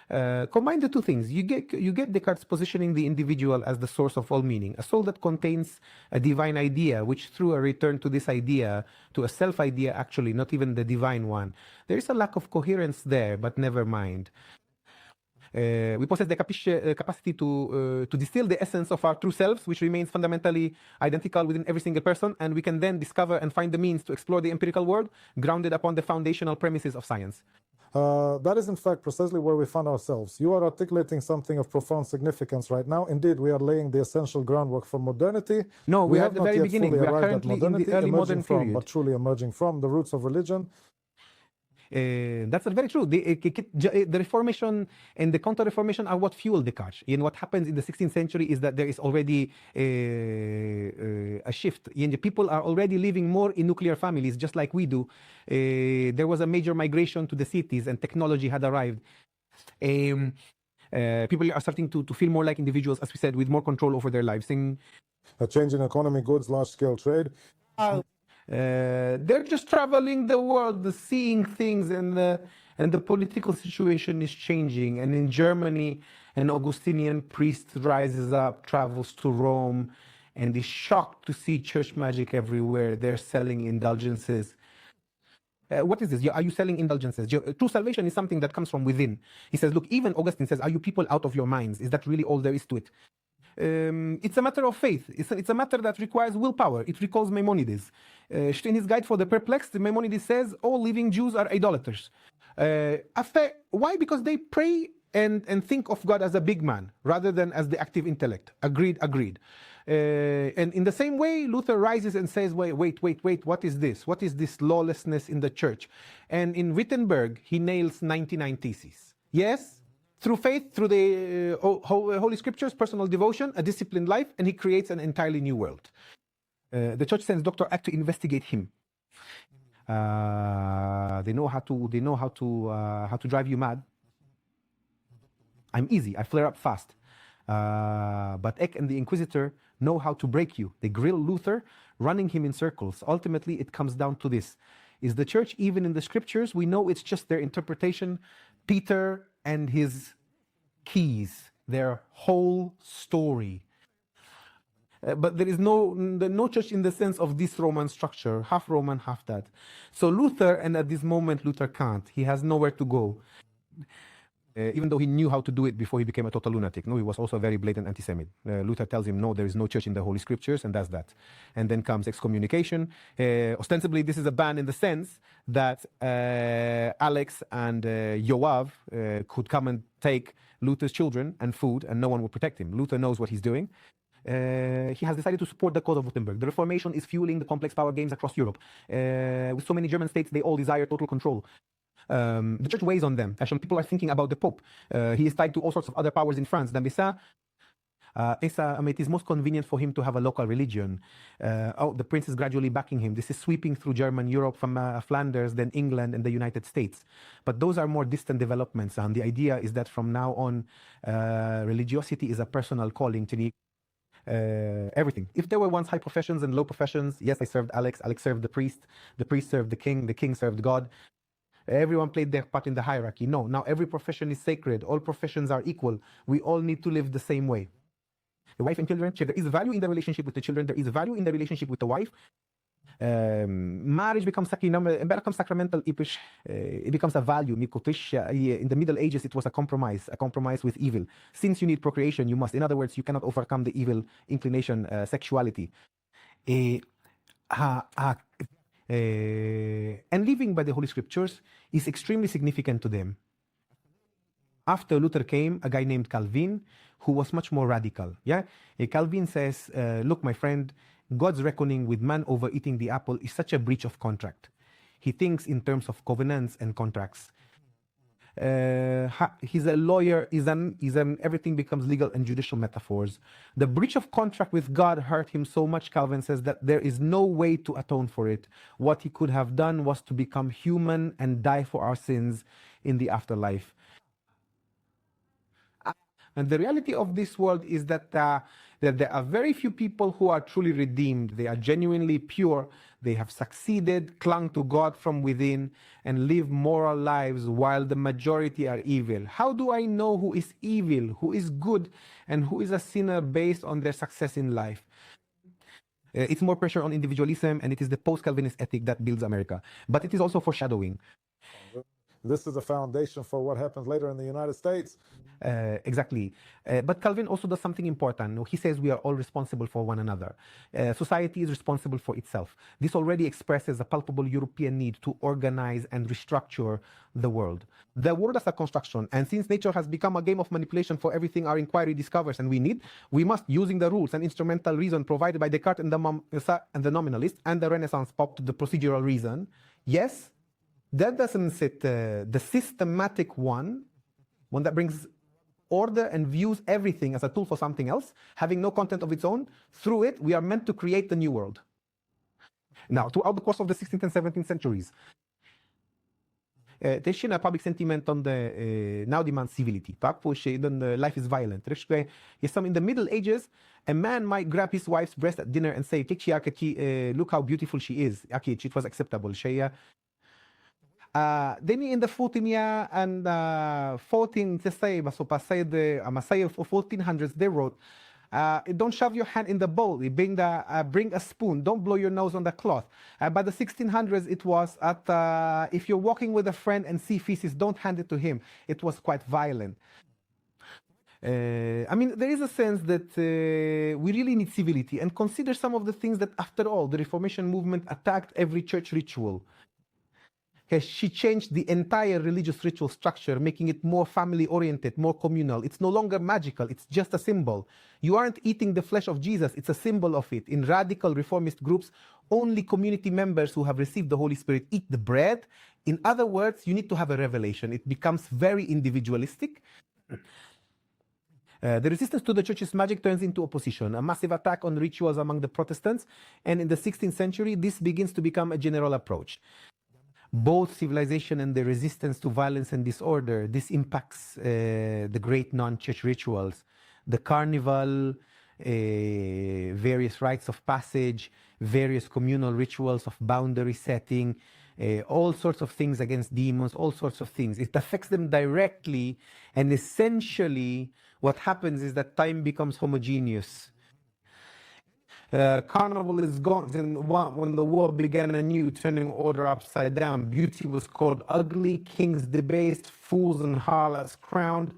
Combine the two things. You get Descartes positioning the individual as the source of all meaning, a soul that contains a divine idea, which through a return to this idea, to a self-idea actually, not even the divine one. There is a lack of coherence there, but never mind. We possess the capacity to distill the essence of our true selves, which remains fundamentally identical within every single person, and we can then discover and find the means to explore the empirical world, grounded upon the foundational premises of science. That is in fact precisely where we find ourselves. You are articulating something of profound significance right now. Indeed, we are laying the essential groundwork for modernity. No, we are at the very beginning. We are currently in the early modern period. But truly emerging from the roots of religion. That's very true. The Reformation and the Counter-Reformation are what fueled Descartes. And what happens in the 16th century is that there is already a shift. And the people are already living more in nuclear families, just like we do. There was a major migration to the cities, and technology had arrived. People are starting to feel more like individuals, as we said, with more control over their lives. A change in economy, goods, large-scale trade. They're just traveling the world, seeing things, and the political situation is changing. And in Germany, an Augustinian priest rises up, travels to Rome, and is shocked to see church magic everywhere. They're selling indulgences. What is this? Are you selling indulgences? True salvation is something that comes from within. He says, look, even Augustine says, are you people out of your minds? Is that really all there is to it? It's a matter of faith. It's a matter that requires willpower. It recalls Maimonides. In his Guide for the Perplexed, Maimonides says all living Jews are idolaters. Why? Because they pray and think of God as a big man rather than as the active intellect. Agreed. And in the same way, Luther rises and says, wait, what is this? What is this lawlessness in the church? And in Wittenberg, he nails 99 theses. Yes? Through faith, through the Holy Scriptures, personal devotion, a disciplined life, and he creates an entirely new world. The church sends Dr. Ack to investigate him. They know how to drive you mad. I'm easy. I flare up fast. But Eck and the Inquisitor know how to break you. They grill Luther, running him in circles. Ultimately, it comes down to this. Is the church even in the Scriptures? We know it's just their interpretation. Peter and his keys, their whole story. But there is no church in the sense of this Roman structure, half Roman, half that. So Luther, and at this moment Luther can't. He has nowhere to go. Even though he knew how to do it before he became a total lunatic. No, he was also a very blatant anti-Semite. Luther tells him, no, there is no church in the Holy Scriptures, and that's that. And then comes excommunication. Ostensibly, this is a ban in the sense that Alex and Yoav could come and take Luther's children and food, and no one would protect him. Luther knows what he's doing. He has decided to support the cause of Wittenberg. The Reformation is fueling the complex power games across Europe. With so many German states, they all desire total control. The church weighs on them. Actually, people are thinking about the Pope. He is tied to all sorts of other powers in France. It is most convenient for him to have a local religion. The prince is gradually backing him. This is sweeping through German Europe from Flanders, then England and the United States. But those are more distant developments. And the idea is that from now on, religiosity is a personal calling to everything. If there were once high professions and low professions, yes, I served Alex served the priest served the king served God. Everyone played their part in the hierarchy. No, now every profession is sacred. All professions are equal. We all need to live the same way. The wife and children, there is value in the relationship with the children. There is value in the relationship with the wife. Marriage becomes sacramental. It becomes a value. In the Middle Ages, it was a compromise with evil. Since you need procreation, you must. In other words, you cannot overcome the evil inclination, sexuality. And living by the Holy Scriptures is extremely significant to them. After Luther came a guy named Calvin, who was much more radical. Yeah, Calvin says, look, my friend, God's reckoning with man overeating the apple is such a breach of contract. He thinks in terms of covenants and contracts. He's a lawyer, everything becomes legal and judicial metaphors. The breach of contract with God hurt him so much, Calvin says, that there is no way to atone for it. What he could have done was to become human and die for our sins in the afterlife. And the reality of this world is that there are very few people who are truly redeemed. They are genuinely pure. They have succeeded, clung to God from within, and live moral lives while the majority are evil. How do I know who is evil, who is good, and who is a sinner based on their success in life? It's more pressure on individualism, and it is the post-Calvinist ethic that builds America. But it is also foreshadowing. This is the foundation for what happens later in the United States. Exactly. But Calvin also does something important. He says we are all responsible for one another. Society is responsible for itself. This already expresses a palpable European need to organize and restructure the world. The world as a construction, and since nature has become a game of manipulation for everything our inquiry discovers and we must, using the rules and instrumental reason provided by Descartes and the nominalist and the Renaissance pop to the procedural reason, yes, that doesn't sit the systematic one that brings order and views everything as a tool for something else, having no content of its own. Through it, we are meant to create the new world. Now, throughout the course of the 16th and 17th centuries, there's a public sentiment on the now demands civility. Life is violent. In the Middle Ages, a man might grab his wife's breast at dinner and say, look how beautiful she is. It was acceptable. Then in the 14th and 1400s, they wrote, don't shove your hand in the bowl, bring a spoon, don't blow your nose on the cloth. By the 1600s, it was if you're walking with a friend and see feces, don't hand it to him. It was quite violent. There is a sense that we really need civility, and consider some of the things that, after all, the Reformation movement attacked every church ritual. She changed the entire religious ritual structure, making it more family-oriented, more communal. It's no longer magical, it's just a symbol. You aren't eating the flesh of Jesus, it's a symbol of it. In radical reformist groups, only community members who have received the Holy Spirit eat the bread. In other words, you need to have a revelation. It becomes very individualistic. The resistance to the church's magic turns into opposition, a massive attack on rituals among the Protestants, and in the 16th century, this begins to become a general approach. Both civilization and the resistance to violence and disorder, this impacts the great non-church rituals, the carnival, various rites of passage, various communal rituals of boundary setting, all sorts of things against demons, all sorts of things. It affects them directly, and essentially what happens is that time becomes homogeneous. Carnival is gone, and when the world began anew, turning order upside down. Beauty was called ugly, kings debased, fools and harlots crowned.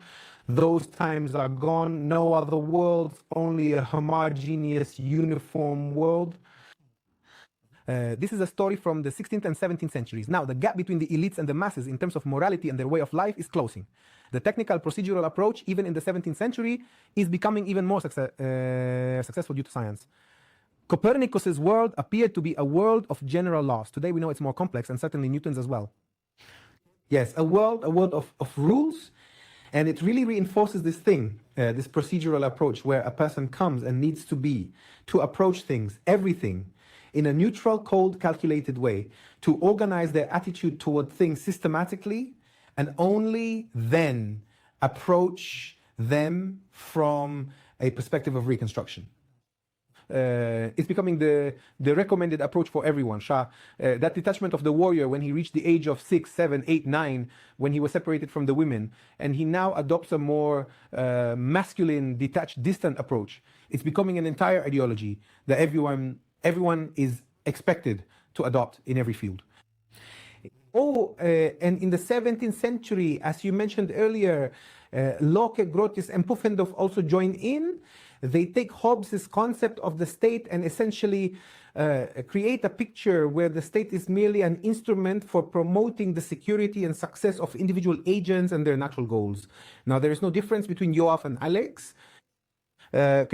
Those times are gone, no other worlds, only a homogeneous, uniform world. This is a story from the 16th and 17th centuries. Now, the gap between the elites and the masses in terms of morality and their way of life is closing. The technical procedural approach, even in the 17th century, is becoming even more successful due to science. Copernicus's world appeared to be a world of general laws. Today we know it's more complex, and certainly Newton's as well. Yes, a world of rules, and it really reinforces this thing, this procedural approach where a person comes and needs to approach things, everything, in a neutral, cold, calculated way, to organize their attitude toward things systematically, and only then approach them from a perspective of reconstruction. It's becoming the recommended approach for everyone. That detachment of the warrior when he reached the age of 6, 7, 8, 9, when he was separated from the women, and he now adopts a more masculine, detached, distant approach. It's becoming an entire ideology that everyone is expected to adopt in every field. And in the 17th century, as you mentioned earlier, Locke, Grotius, and Pufendorf also join in. They take Hobbes' concept of the state and essentially create a picture where the state is merely an instrument for promoting the security and success of individual agents and their natural goals. Now, there is no difference between Yoav and Alex. We're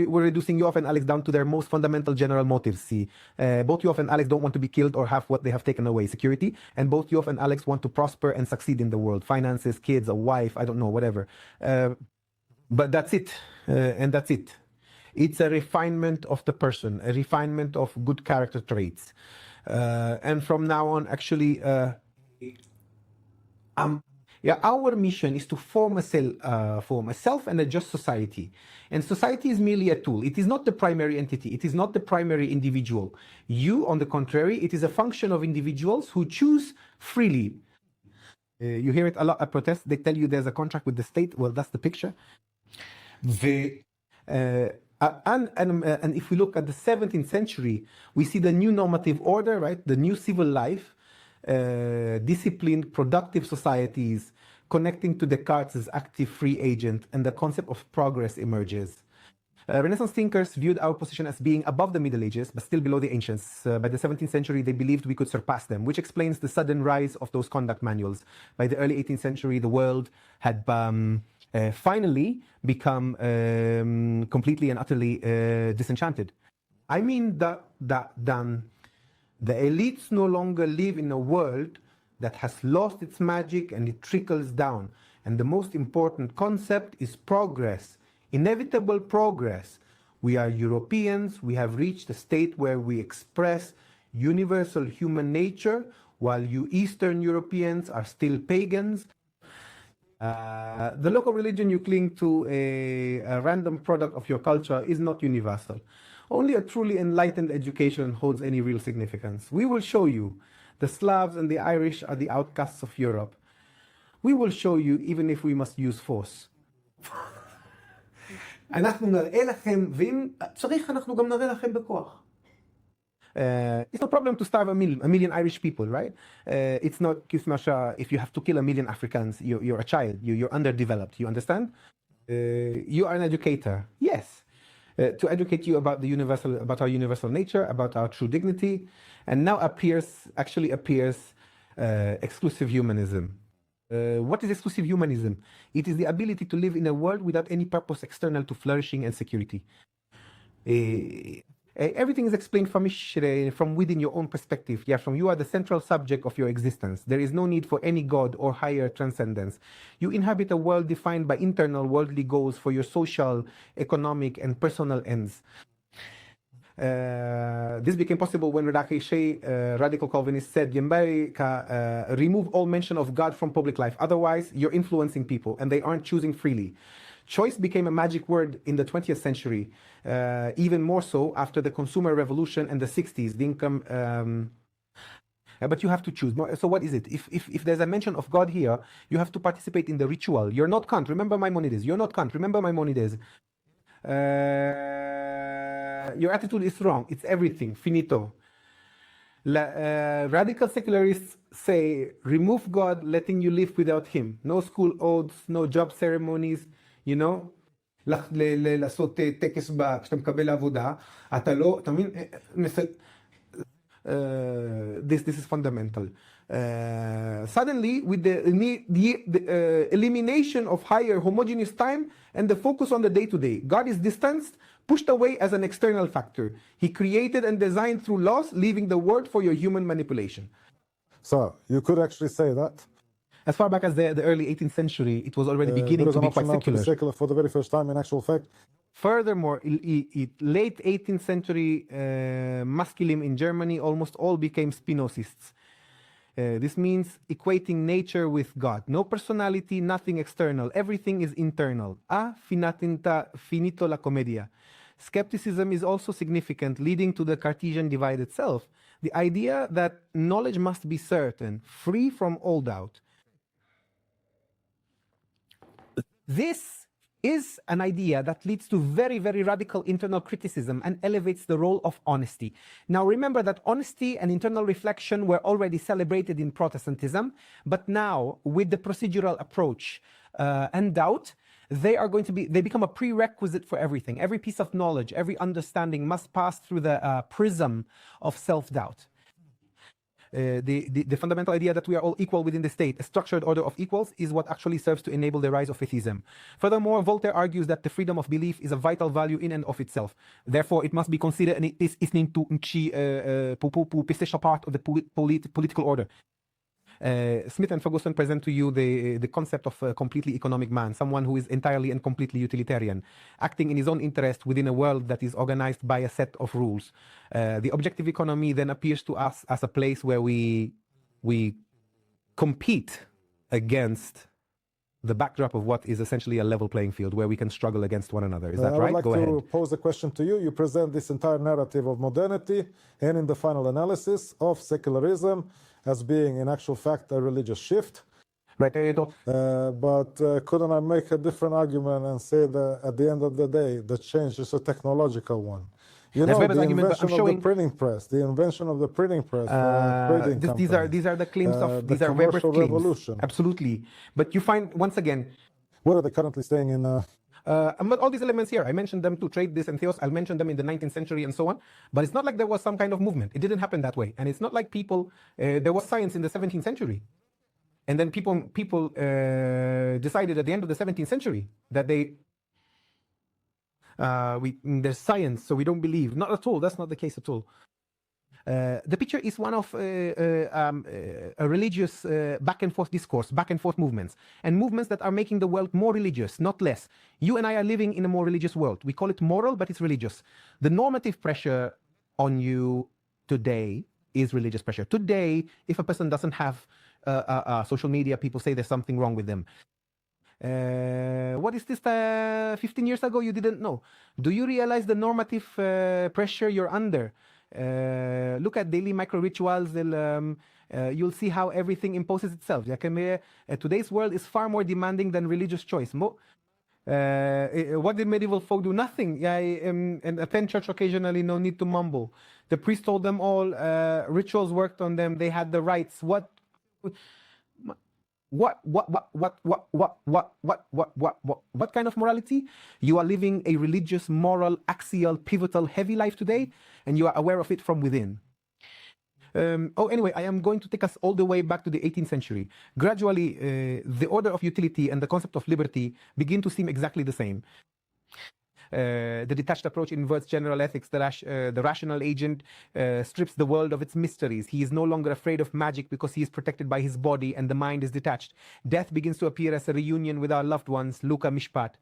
reducing Yoav and Alex down to their most fundamental general motives. See, both Yoav and Alex don't want to be killed or have what they have taken away, security, and both Yoav and Alex want to prosper and succeed in the world, finances, kids, a wife, I don't know, whatever. But that's it, and that's it. It's a refinement of the person, a refinement of good character traits, and from now on, actually, our mission is to form a self and a just society. And society is merely a tool. It is not the primary entity. It is not the primary individual. You, on the contrary, it is a function of individuals who choose freely. You hear it a lot at protests. They tell you there's a contract with the state. Well, that's the picture. And if we look at the 17th century, we see the new normative order, right? The new civil life, disciplined, productive societies, connecting to Descartes' active free agent, and the concept of progress emerges. Renaissance thinkers viewed our position as being above the Middle Ages, but still below the ancients. By the 17th century, they believed we could surpass them, which explains the sudden rise of those conduct manuals. By the early 18th century, the world had finally become completely and utterly disenchanted. I mean that the elites no longer live in a world that has lost its magic and it trickles down. And the most important concept is progress, inevitable progress. We are Europeans, we have reached a state where we express universal human nature, while you Eastern Europeans are still pagans. The local religion you cling to, a random product of your culture, is not universal. Only a truly enlightened education holds any real significance. We will show you the Slavs and the Irish are the outcasts of Europe. We will show you, even if we must use force. אנחנו נראה לכם, ואם צריך אנחנו גם נראה לכם בכוח. It's no problem to starve a million Irish people, right? It's not kismasha if you have to kill a million Africans, you're a child, you're underdeveloped, you understand? You are an educator, yes. To educate you about our universal nature, about our true dignity, and now actually appears exclusive humanism. What is exclusive humanism? It is the ability to live in a world without any purpose external to flourishing and security. Everything is explained from within your own perspective. Yeah, from you are the central subject of your existence. There is no need for any god or higher transcendence. You inhabit a world defined by internal worldly goals for your social, economic, and personal ends. This became possible when radical Calvinist said, remove all mention of God from public life. Otherwise, you're influencing people, and they aren't choosing freely. Choice became a magic word in the 20th century, even more so after the consumer revolution and the 60s. The income, but you have to choose. So what is it? If there's a mention of God here, you have to participate in the ritual. You're not Kant. Remember Maimonides. You're not Kant. Remember Maimonides. Your attitude is wrong. It's everything. Finito. Radical secularists say, remove God, letting you live without Him. No school oaths, no job ceremonies. You know, לעשות טקס כשאתה מקבל לעבודה, אתה לא, אתה מבין, this is fundamental. Suddenly, with the elimination of higher homogeneous time and the focus on the day-to-day, God is distanced, pushed away as an external factor. He created and designed through laws, leaving the world for your human manipulation. So, you could actually say that. As far back as the early 18th century, it was already beginning to be quite secular. Secular for the very first time, in actual fact. Furthermore, late 18th century masculine in Germany almost all became Spinocists. This means equating nature with God. No personality, nothing external. Everything is internal. Finito la commedia. Skepticism is also significant, leading to the Cartesian divide itself. The idea that knowledge must be certain, free from all doubt. This is an idea that leads to very, very radical internal criticism and elevates the role of honesty. Now remember that honesty and internal reflection were already celebrated in Protestantism, but now with the procedural approach and doubt, they become a prerequisite for everything. Every piece of knowledge, every understanding must pass through the prism of self-doubt. The fundamental idea that we are all equal within the state, a structured order of equals, is what actually serves to enable the rise of atheism. Furthermore, Voltaire argues that the freedom of belief is a vital value in and of itself. Therefore, it must be considered an essential part of the political order. Smith and Ferguson present to you the concept of a completely economic man, someone who is entirely and completely utilitarian, acting in his own interest within a world that is organized by a set of rules. The objective economy then appears to us as a place where we compete against the backdrop of what is essentially a level playing field, where we can struggle against one another. Is that right? I would like to pose a question to you. You present this entire narrative of modernity and in the final analysis of secularism as being, in actual fact, a religious shift. Right. But couldn't I make a different argument and say that at the end of the day, the change is a technological one? You know, the invention of the printing press, the invention of the printing press, these are the claims of the commercial revolution. Absolutely. But you find, once again, what are they currently saying in but all these elements here, I mentioned them to trade this and theos. I'll mention them in the 19th century and so on. But it's not like there was some kind of movement. It didn't happen that way. And it's not like people, there was science in the 17th century. And then people decided at the end of the 17th century that there's science, so we don't believe. Not at all. That's not the case at all. The picture is one of a religious back and forth discourse, back and forth movements, and movements that are making the world more religious, not less. You and I are living in a more religious world. We call it moral, but it's religious. The normative pressure on you today is religious pressure. Today, if a person doesn't have social media, people say there's something wrong with them. What is this 15 years ago you didn't know? Do you realize the normative pressure you're under? Look at daily micro rituals. You'll see how everything imposes itself. Today's world is far more demanding than religious choice. What did medieval folk do? Nothing. And attend church occasionally, no need to mumble. The priest told them all, rituals worked on them, they had the rights. What kind of morality? You are living a religious, moral, axial, pivotal, heavy life today, and you are aware of it from within. Anyway, I am going to take us all the way back to the 18th century. Gradually, the order of utility and the concept of liberty begin to seem exactly the same. The detached approach inverts general ethics. The rational agent strips the world of its mysteries. He is no longer afraid of magic because he is protected by his body and the mind is detached. Death begins to appear as a reunion with our loved ones, Luca Mishpat.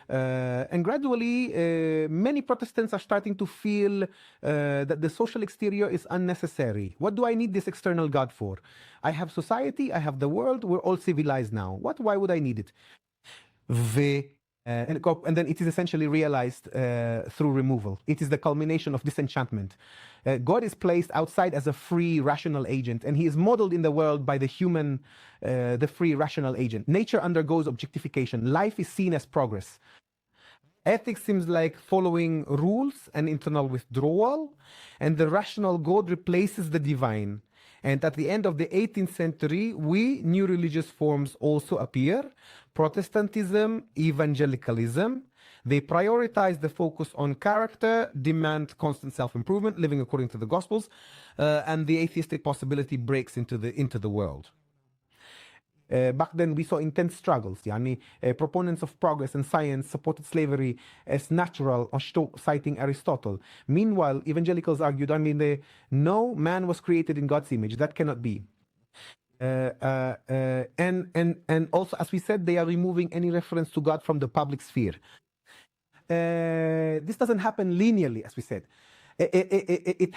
And gradually, many Protestants are starting to feel that the social exterior is unnecessary. What do I need this external God for? I have society, I have the world, we're all civilized now. Why would I need it? And then it is essentially realized through removal. It is the culmination of disenchantment. God is placed outside as a free, rational agent, and he is modeled in the world by the human, the free, rational agent. Nature undergoes objectification. Life is seen as progress. Ethics seems like following rules and internal withdrawal, and the rational God replaces the divine. And at the end of the 18th century, new religious forms also appear. Protestantism, evangelicalism. They prioritize the focus on character, demand constant self-improvement, living according to the Gospels, and the atheistic possibility breaks into the world. Back then, we saw intense struggles. Proponents of progress and science supported slavery as natural, citing Aristotle. Meanwhile, evangelicals argued, no, man was created in God's image. That cannot be. And also, as we said, they are removing any reference to God from the public sphere. This doesn't happen linearly, as we said. It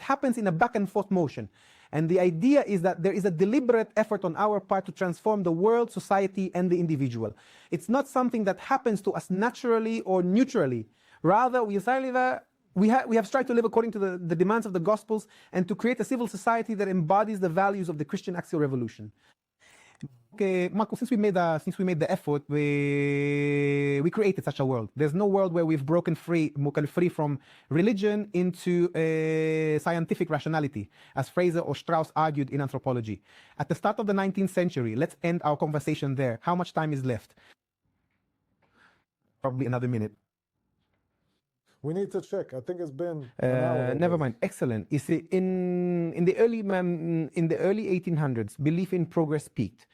happens in a back and forth motion. And the idea is that there is a deliberate effort on our part to transform the world, society, and the individual. It's not something that happens to us naturally or neutrally. Rather, we have strived to live according to the demands of the Gospels and to create a civil society that embodies the values of the Christian axial revolution. since we made the effort, we created such a world. There's no world where we've broken free from religion into scientific rationality, as Fraser or Strauss argued in anthropology. At the start of the 19th century, let's end our conversation there. How much time is left? Probably another minute. We need to check. I think it's been an hour. Never mind. Excellent. You see, in the early 1800s, belief in progress peaked.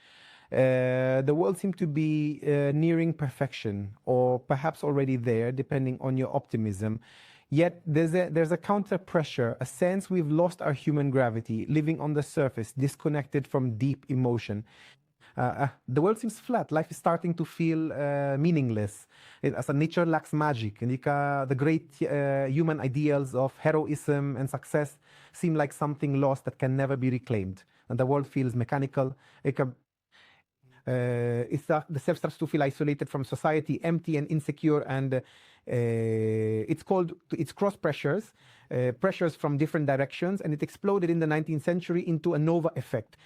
The world seemed to be nearing perfection, or perhaps already there, depending on your optimism. Yet there's a counter pressure, a sense we've lost our human gravity, living on the surface, disconnected from deep emotion. The world seems flat. Life is starting to feel meaningless. As nature lacks magic. And the great human ideals of heroism and success seem like something lost that can never be reclaimed. And the world feels mechanical. The self starts to feel isolated from society, empty and insecure. And it's cross pressures, pressures from different directions. And it exploded in the 19th century into a nova effect.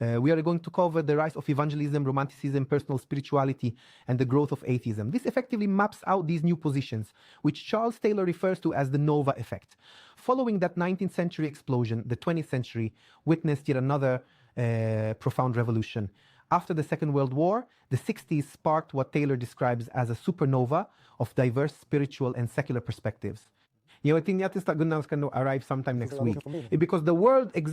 We are going to cover the rise of evangelism, romanticism, personal spirituality, and the growth of atheism. This effectively maps out these new positions, which Charles Taylor refers to as the Nova effect. Following that 19th century explosion, the 20th century witnessed yet another profound revolution. After the Second World War, the 60s sparked what Taylor describes as a supernova of diverse spiritual and secular perspectives. I think that is going to arrive sometime next week, because the world has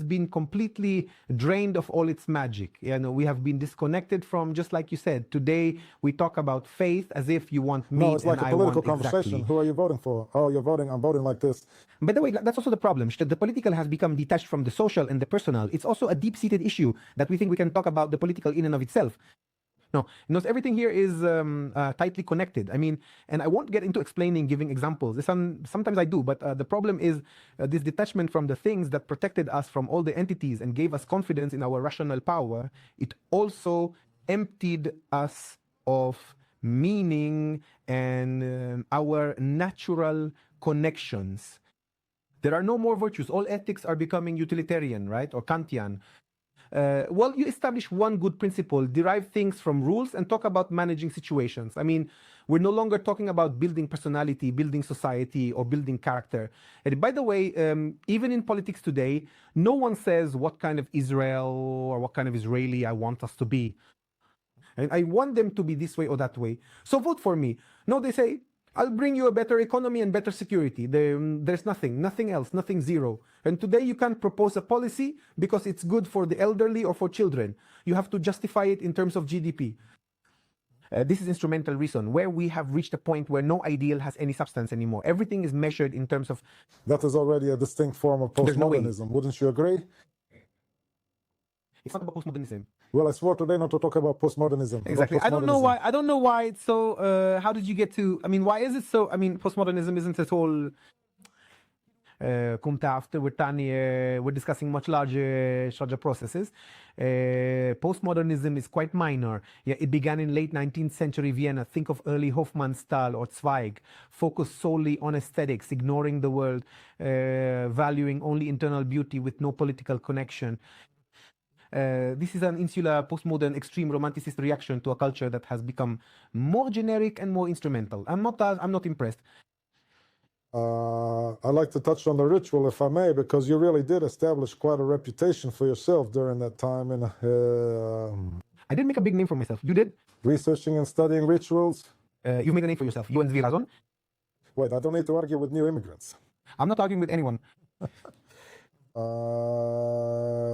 been completely drained of all its magic. We have been disconnected from, just like you said, today we talk about faith as if you want meat. No, it's like and a political conversation. Exactly. Who are you voting for? Oh, I'm voting like this. By the way, that's also the problem. The political has become detached from the social and the personal. It's also a deep-seated issue that we think we can talk about the political in and of itself. No, everything here is tightly connected. I mean, and I won't get into giving examples. Sometimes I do, but the problem is this detachment from the things that protected us from all the entities and gave us confidence in our rational power. It also emptied us of meaning and our natural connections. There are no more virtues. All ethics are becoming utilitarian, right? Or Kantian. Well, you establish one good principle, derive things from rules, and talk about managing situations. I mean, we're no longer talking about building personality, building society, or building character. And by the way, even in politics today, no one says what kind of Israel or what kind of Israeli I want us to be. And I want them to be this way or that way. So vote for me. No, they say, I'll bring you a better economy and better security. There's nothing else, nothing zero. And today you can't propose a policy because it's good for the elderly or for children. You have to justify it in terms of GDP. This is instrumental reason, where we have reached a point where no ideal has any substance anymore. Everything is measured in terms of... That is already a distinct form of postmodernism. Wouldn't you agree? It's not about postmodernism. Well, I swore today not to talk about postmodernism. Exactly. I don't know why it's so. How did you get to? I mean, why is it so? I mean, postmodernism isn't at all. After we're discussing much larger processes. Postmodernism is quite minor. Yeah, it began in late 19th century Vienna. Think of early Hofmannsthal or Zweig, focused solely on aesthetics, ignoring the world, valuing only internal beauty with no political connection. This is an insular, postmodern, extreme romanticist reaction to a culture that has become more generic and more instrumental. I'm not impressed. I'd like to touch on the ritual, if I may, because you really did establish quite a reputation for yourself during that time. And I didn't make a big name for myself. You did? Researching and studying rituals. You've made a name for yourself. You and Zvi Razon. Wait, I don't need to argue with new immigrants. I'm not arguing with anyone.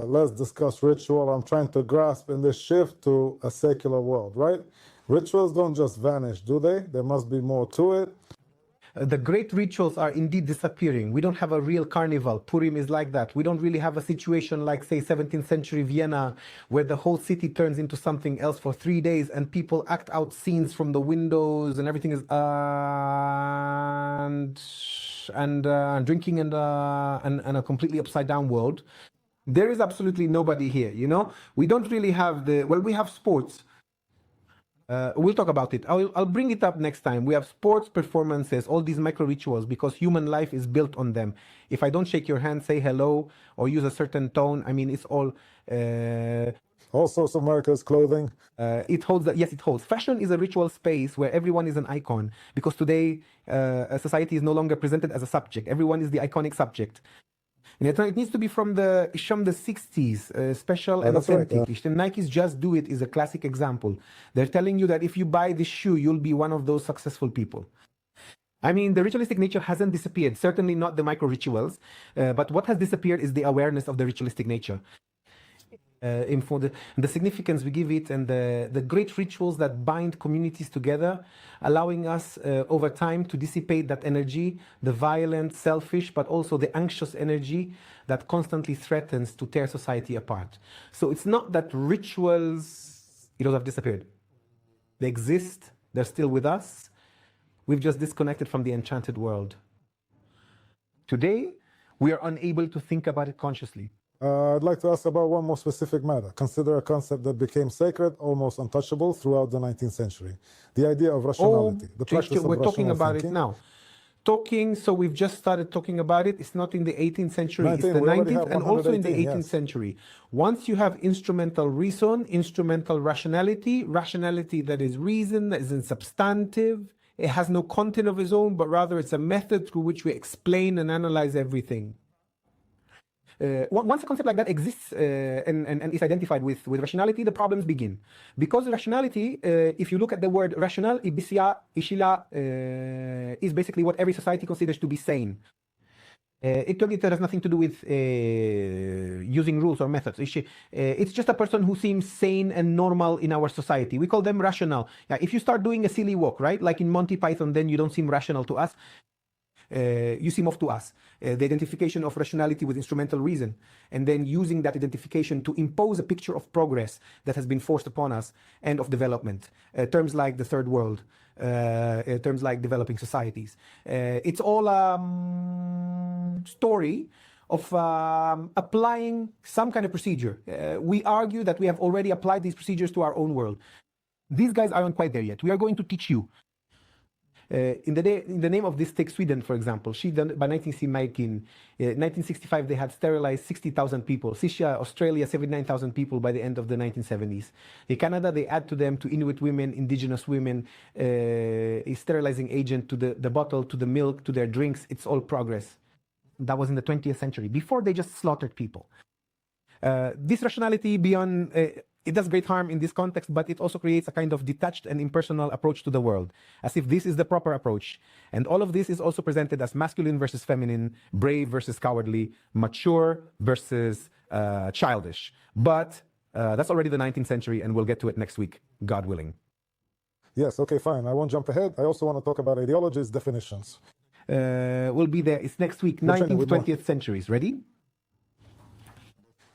Let's discuss ritual. I'm trying to grasp in this shift to a secular world, right? Rituals don't just vanish, do they? There must be more to it. The great rituals are indeed disappearing. We don't have a real carnival. Purim is like that. We don't really have a situation like, say, 17th century Vienna, where the whole city turns into something else for 3 days and people act out scenes from the windows and everything is and drinking and a completely upside down world. There is absolutely nobody here, you know? We don't really have we have sports. We'll talk about it. I'll bring it up next time. We have sports performances, all these micro rituals, because human life is built on them. If I don't shake your hand, say hello, or use a certain tone, I mean, it's all. All sorts of markers, clothing. It holds that. Yes, it holds. Fashion is a ritual space where everyone is an icon, because today a society is no longer presented as a subject. Everyone is the iconic subject. And it needs to be from the 60s, special and That's right, authentic. The Nikes Just Do It is a classic example. They're telling you that if you buy this shoe, you'll be one of those successful people. I mean, the ritualistic nature hasn't disappeared, certainly not the micro rituals, but what has disappeared is the awareness of the ritualistic nature. For the significance we give it, and the great rituals that bind communities together, allowing us over time to dissipate that energy, the violent, selfish, but also the anxious energy that constantly threatens to tear society apart. So it's not that rituals, have disappeared. They exist, they're still with us. We've just disconnected from the enchanted world. Today, we are unable to think about it consciously. I'd like to ask about one more specific matter. Consider a concept that became sacred, almost untouchable throughout the 19th century. The idea of rationality. The practice of we're talking rational about thinking. it now. So we've just started talking about it. It's not in the 18th century, it's the we already 19th have and also in the 118, 18th yes. century. Once you have instrumental reason, instrumental rationality that is reason, that isn't substantive, it has no content of its own, but rather it's a method through which we explain and analyze everything. Once a concept like that exists and is identified with rationality, the problems begin. Because rationality, if you look at the word rational, is basically what every society considers to be sane. It has nothing to do with using rules or methods. It's just a person who seems sane and normal in our society. We call them rational. If you start doing a silly walk, right, like in Monty Python, then you don't seem rational to us. You seem off to us. The identification of rationality with instrumental reason, and then using that identification to impose a picture of progress that has been forced upon us and of development. Terms like the third world, terms like developing societies. It's all a story of applying some kind of procedure. We argue that we have already applied these procedures to our own world. These guys aren't quite there yet. We are going to teach you. In the name of Dissect Sweden, for example, by 1965 they had sterilized 60,000 people. Sisha, Australia, 79,000 people by the end of the 1970s. In Canada, they add to them, to Inuit women, indigenous women, a sterilizing agent to the bottle, to the milk, to their drinks. It's all progress. That was in the 20th century, before they just slaughtered people. This rationality beyond... it does great harm in this context, but it also creates a kind of detached and impersonal approach to the world, as if this is the proper approach. And all of this is also presented as masculine versus feminine, brave versus cowardly, mature versus childish. But that's already the 19th century, and we'll get to it next week, God willing. Yes, okay, fine. I won't jump ahead. I also want to talk about ideologies, definitions. We'll be there. It's next week, 19th, 20th centuries. Ready?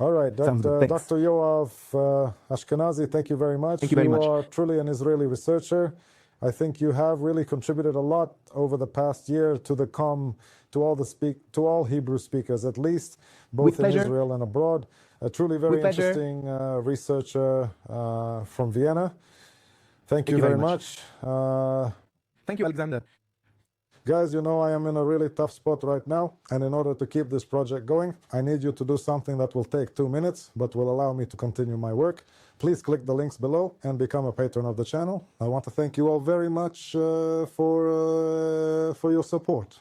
All right, Dr. Yoav Ashkenazy, thank you very much. Thank you very much. You are truly an Israeli researcher. I think you have really contributed a lot over the past year to all Hebrew speakers, at least, both in Israel and abroad. A truly very interesting researcher from Vienna. Thank you very much. Thank you, Alexander. Guys, you know I am in a really tough spot right now, and in order to keep this project going, I need you to do something that will take 2 minutes, but will allow me to continue my work. Please click the links below and become a patron of the channel. I want to thank you all very much for your support.